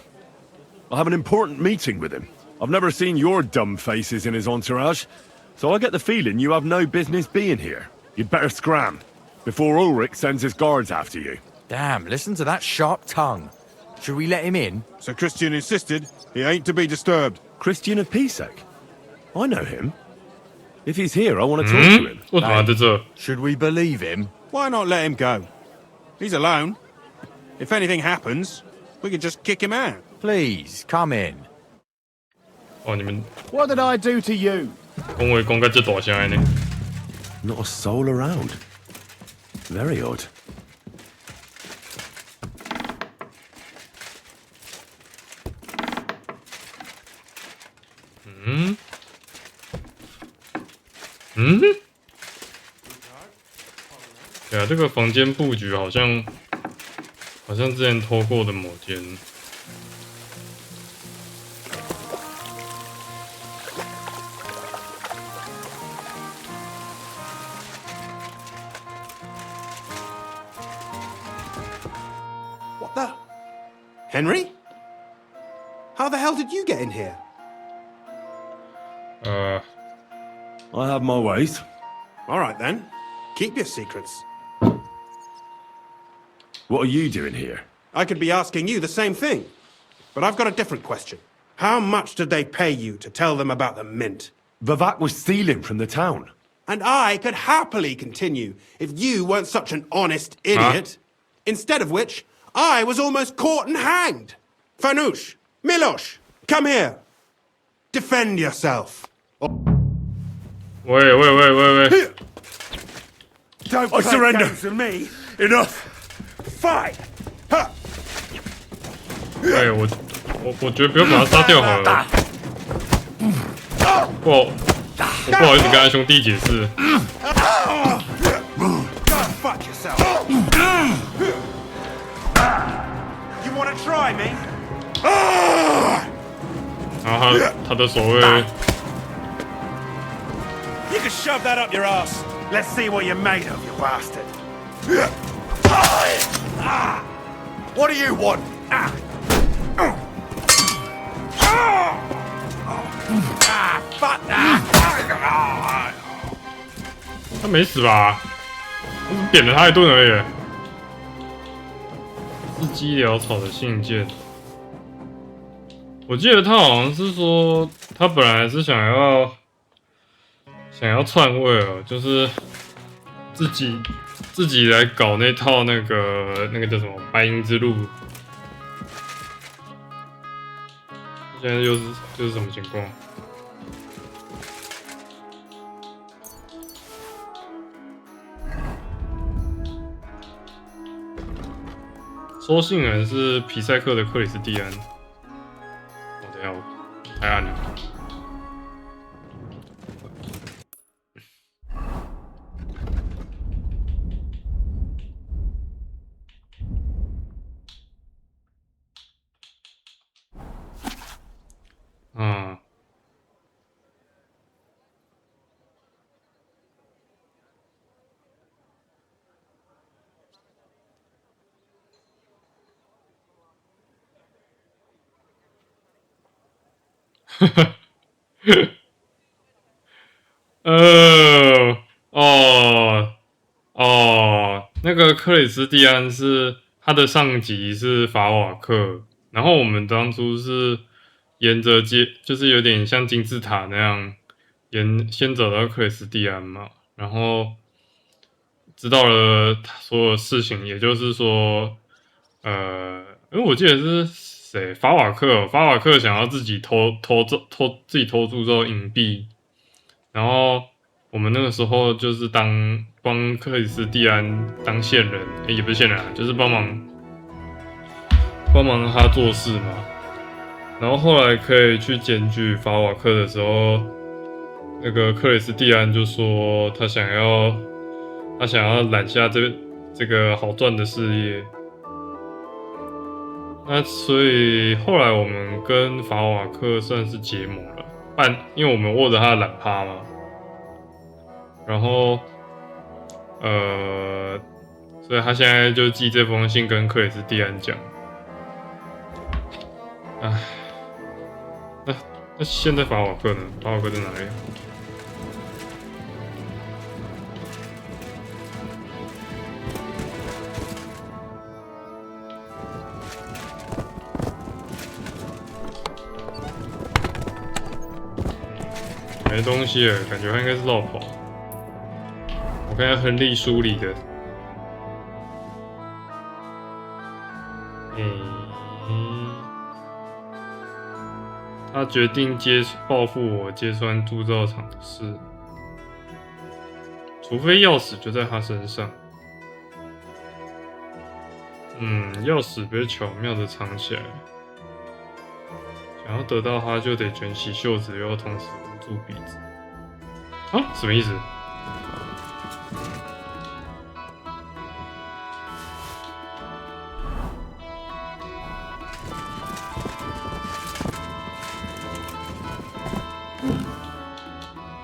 I have an important meeting with him. I've never seen your dumb faces in his entourage, so I get the feeling you have no business being here. You'd better scram, before Ulrich sends his guards after you. Damn, listen to that sharp tongue. Should we let him in? Sir Christian insisted he ain't to be disturbed. Christian of Pisek? I know him. If he's here, I want to talk to him. 为什么在这？ Should we believe him? Why not let him go? He's alone. If anything happens, we could just kick him out. Please, come in. 哦，你们 What did I do to you? 恭维讲到这大声呢？ Not a soul around. Very odd. Hmm? 对啊，这个房间布局好像之前偷过的某间。What the? Henry? How the hell did you get in here? I have my ways. All right then. Keep your secrets. What are you doing here? I could be asking you the same thing. But I've got a different question. How much did they pay you to tell them about the mint? Vivek was stealing from the town. And I could happily continue if you weren't such an honest idiot. Instead of which, I was almost caught and hanged. Fanush, Milosh, come here. Defend yourself. Wait. Don't I surrender. To me. Enough. Fight. 对我觉得不要把他杀掉好了。我不好意思跟他兄弟解释。Go fuck yourself. You want to try me? 然后他的手会。 You can shove that up your ass. Let's see what you're made of, you bastard. What do you want? Fuck that. 他没死吧？我只扁了他一顿而已。是鸡潦草的信件。我记得他好像是说，他本来是想要篡位哦，就是自己来搞那套那个叫什么白银之路。现在就是什么情况？收信人是皮赛克的克里斯蒂安。哦，等一下，我太暗那个克里斯蒂安是他的上级是法瓦克，然后我们当初是沿着就是有点像金字塔那样，先走到克里斯蒂安嘛，然后知道了所有事情，也就是说，因为我记得是谁，法瓦克想要自己偷铸造银币，然后我们那个时候就是帮克里斯蒂安当线人，也不是线人啊，就是帮忙他做事嘛。然后后来可以去检举法瓦克的时候，那个克里斯蒂安就说他想要揽下这个好赚的事业。那所以后来我们跟法瓦克算是结盟了，因为我们握着他的懒趴嘛。然后，所以他现在就寄这封信跟克里斯蒂安讲。唉，那现在法瓦克呢？法瓦克在哪里？没东西了，感觉他应该是绕跑。我看下亨利书里的，他决定报复我揭穿铸造厂的事，除非钥匙就在他身上。钥匙被巧妙的藏起来，想要得到它就得卷起袖子，又要同时捂住鼻子。啊，什么意思？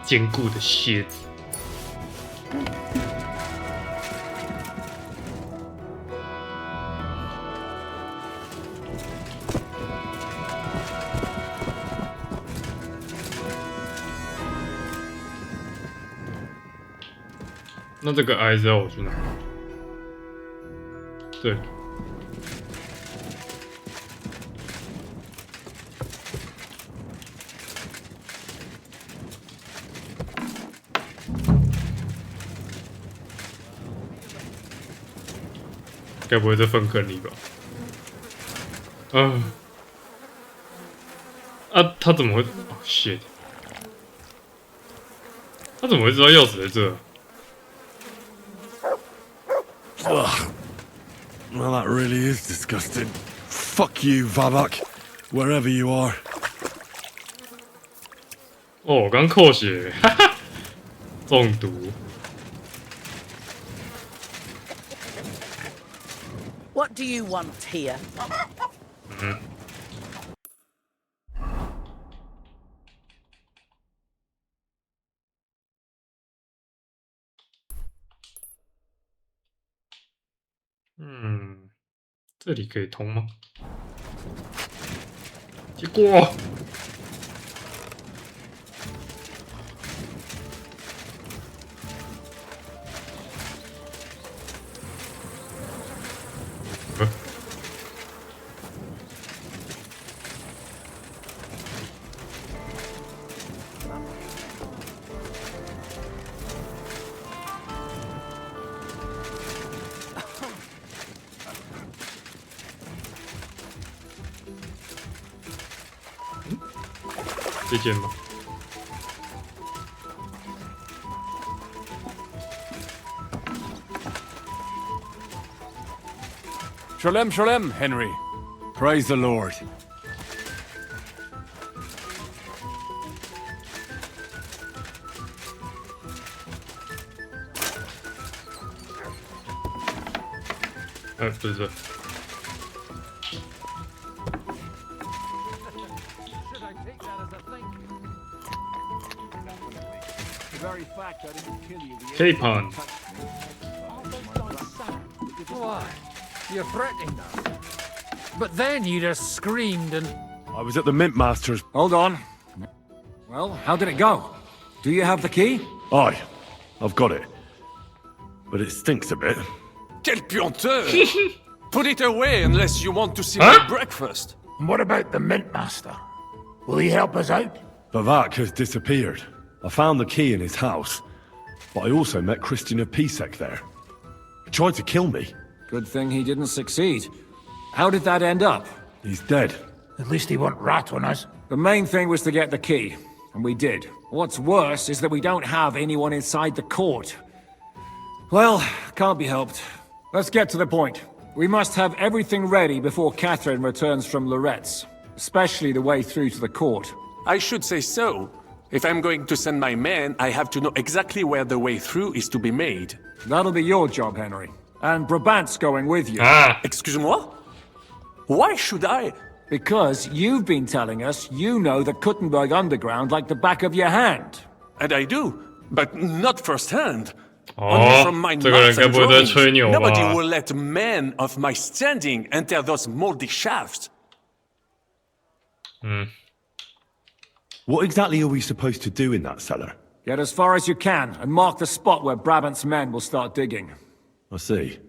坚固的蝎子。那这个 I 知道我去哪？对。该不会在粪坑里吧？他怎么会？哦 shit！ 他怎么会知道钥匙在这？ Ugh. Well, that really is disgusting. Fuck you, Vabak, wherever you are. 哦，我刚扣血，哈哈，中毒。 What do you want here? 这里可以通吗？结果。 这件吧。Shalom, shalom, Henry. Praise the Lord.不是。 Capon. Why? You're threatening them. But then you just screamed and... I was at the Mint Master's. Hold on. Well, how did it go? Do you have the key? Aye, I've got it. But it stinks a bit. Quel puanteur! Put it away unless you want to see my breakfast. And what about the Mint Master? Will he help us out? Bavak has disappeared. I found the key in his house. But I also met Christian of Pisek there. He tried to kill me. Good thing he didn't succeed. How did that end up? He's dead. At least he won't rat on us. The main thing was to get the key, and we did. What's worse is that we don't have anyone inside the court. Well, can't be helped. Let's get to the point. We must have everything ready before Catherine returns from Loretz, especially the way through to the court. I should say so. If I'm going to send my men, I have to know exactly where the way through is to be made. That'll be your job, Henry. And Brabant's going with you. Excuse-moi? Why should I? Because you've been telling us you know the Kuttenberg underground like the back of your hand. And I do, but not firsthand. Oh, Only from my maps and drawings. Nobody will let men of my standing enter those moldy shafts. What exactly are we supposed to do in that cellar? Get as far as you can, and mark the spot where Brabant's men will start digging. I see.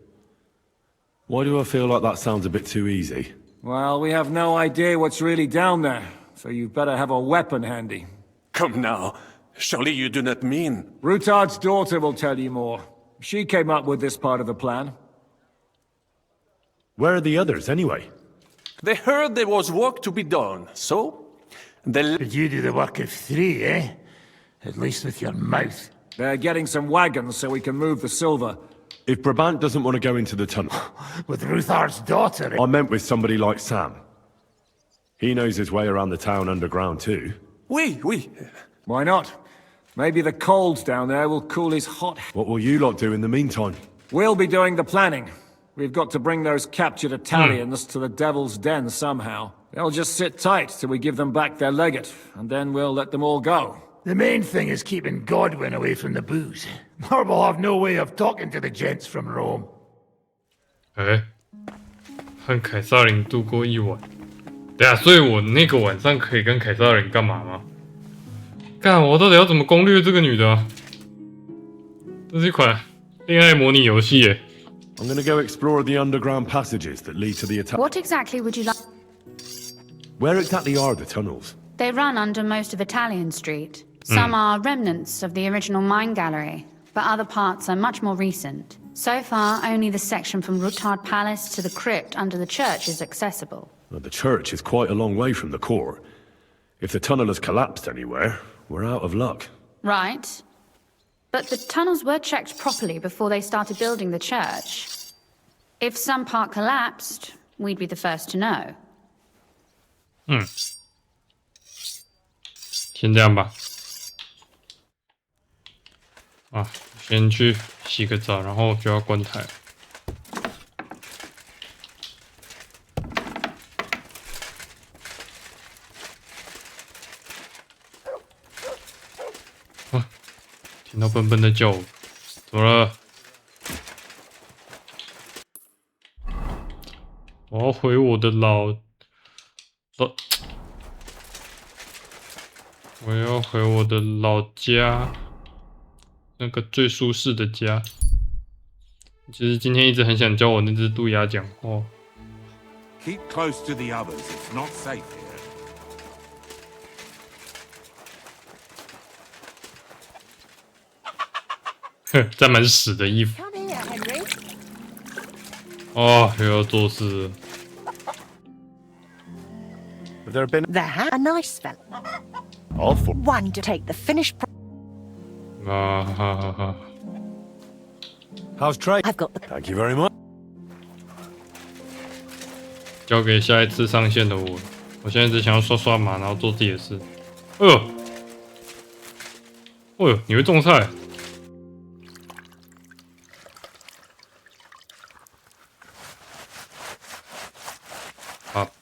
Why do I feel like that sounds a bit too easy? Well, we have no idea what's really down there, so you better have a weapon handy. Come now. Surely you do not mean... Rutard's daughter will tell you more. She came up with this part of the plan. Where are the others, anyway? They heard there was work to be done, so... But you do the work of 3, eh? At least with your mouth. They're getting some wagons so we can move the silver. If Brabant doesn't want to go into the tunnel... With Rutard's daughter... I meant with somebody like Sam. He knows his way around the town underground too. Oui. Why not? Maybe the cold down there will cool his hot... What will you lot do in the meantime? We'll be doing the planning. We've got to bring those captured Italians to the Devil's Den somehow. They'll just sit tight till we give them back their legate, and then we'll let them all go. The main thing is keeping Godwin away from the booze. Or we'll have no way of talking to the gents from Rome. 和凯撒琳度过一晚。对啊，所以我那个晚上可以跟凯撒琳干嘛吗？干，我到底要怎么攻略这个女的啊？这是一款恋爱模拟游戏耶。I'm gonna go explore the underground passages that lead to the attack. What exactly would you like? Where exactly are the tunnels? They run under most of Italian Street. Some are remnants of the original mine gallery, but other parts are much more recent. So far, only the section from Rutard Palace to the crypt under the church is accessible. Well, the church is quite a long way from the core. If the tunnel has collapsed anywhere, we're out of luck. Right. But the tunnels were checked properly before they started building the church. If some part collapsed, we'd be the first to know. 先这样吧。先去洗个澡，然后就要关台。听到笨笨的叫我，怎么了？我要回我的我要回我的老家，那个最舒适的家。其实今天一直很想教我那只渡鸦讲话。Keep close to the others. It's not safe here. 哼，沾满屎的衣服。哦，又要做事了。There been a nice fella. Awful. One to take the finished. How's trade? I've got the. Thank you very much. 交给下一次上线的我。我现在只想要刷刷码，然后做自己的事。哎呦，哎呦，你会种菜？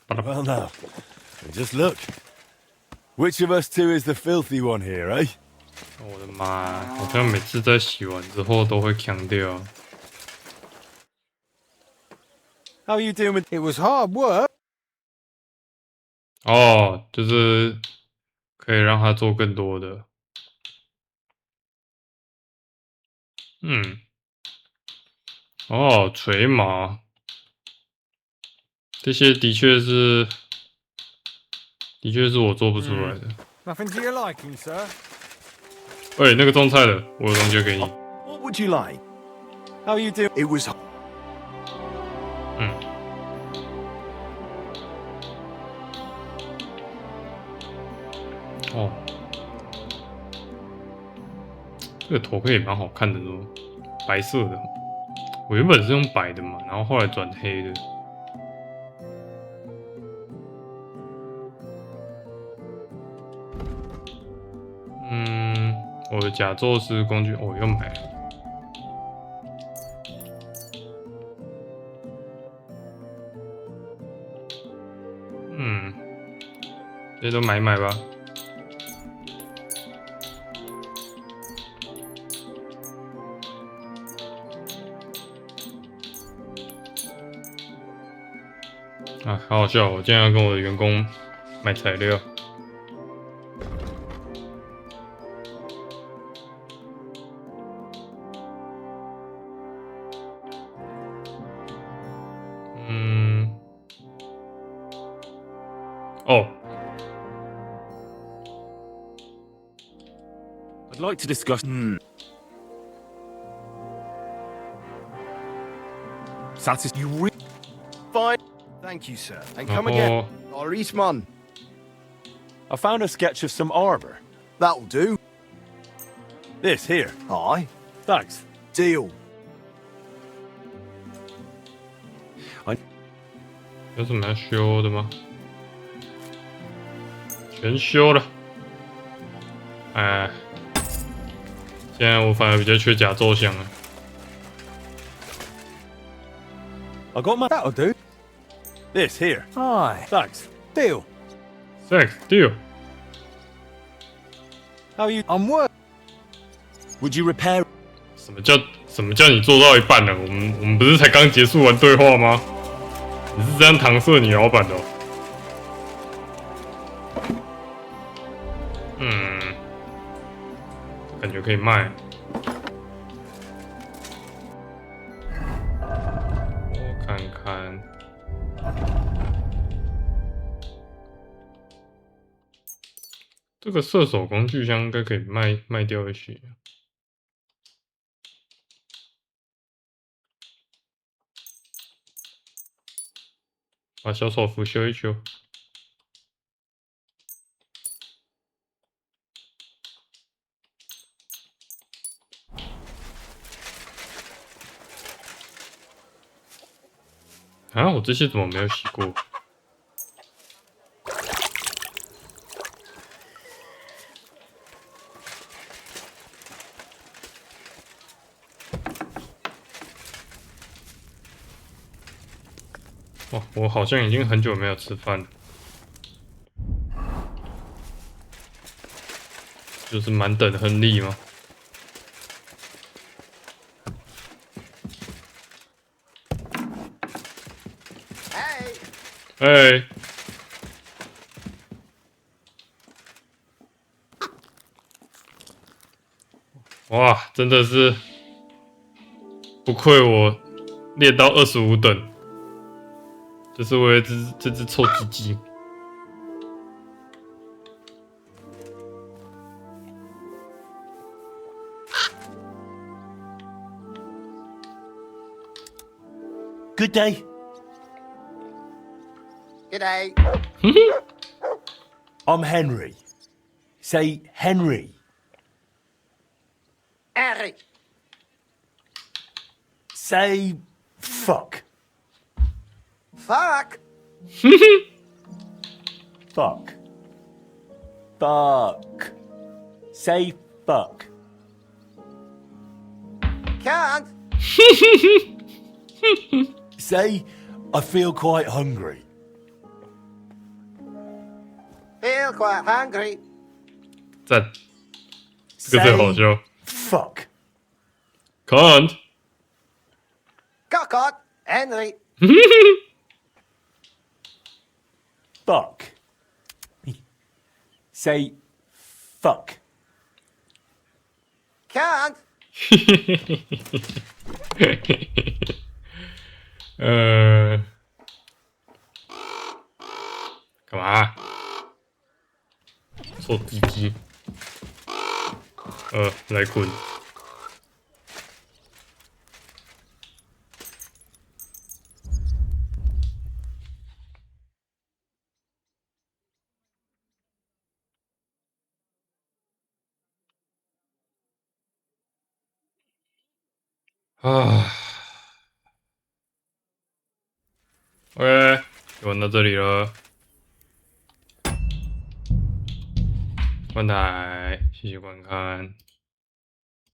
Well now, just look. Which of us two is the filthy one here, eh? 我的妈！好像每次在洗完之后都会强调。How you doing? It was hard work. 哦，就是可以让他做更多的。哦，锤马，这些的确是我做不出来的。Nothing to your liking, sir. 喂，那个种菜的，我有东西给你。What would you like? How you do? It was. 哦，这个头盔也蛮好看的哦，白色的。我原本是用白的嘛，然后后来转黑的。我的甲胄师工具，我又买了。这些都买一买吧。啊，好好笑！我竟然要跟我的员工买材料。哦。I'd like to discuss. Satis, you Fine. Thank you, sir. And come again. Or Eastman. I found a sketch of some armor. That'll do. This here. Aye. Thanks. Deal. 有什么要修的吗？全修了。哎，现在我反而比较缺甲胄箱了。I got my. That'll do. This here. Aye. Thanks. Deal. Thanks. Deal. How you? I'm work. Would you repair? 什么叫你做到一半了？我们不是才刚结束完对话吗？你是这样搪塞你老板的哦？感觉可以卖。我看看。这个射手工具箱应该可以卖掉一些。把小手斧修一修。啊，我这些怎么没有洗过？哇，我好像已经很久没有吃饭了，就是满等亨利吗？哎，哇，真的是不愧我练到25等，就是为了这只臭鸡鸡。Good day. G'day. I'm Henry. Say Henry. Eric. Say fuck. Fuck. Fuck. Fuck. Say fuck. Can't. Say I feel quite hungry. Feel quite hungry. 赞，这个最好笑。Fuck. Can't. Got caught. Henry. Fuck. Say fuck. Can't. 干嘛？做鸡鸡。来滚。啊 ，OK，就玩到这里了。关台，谢谢观看。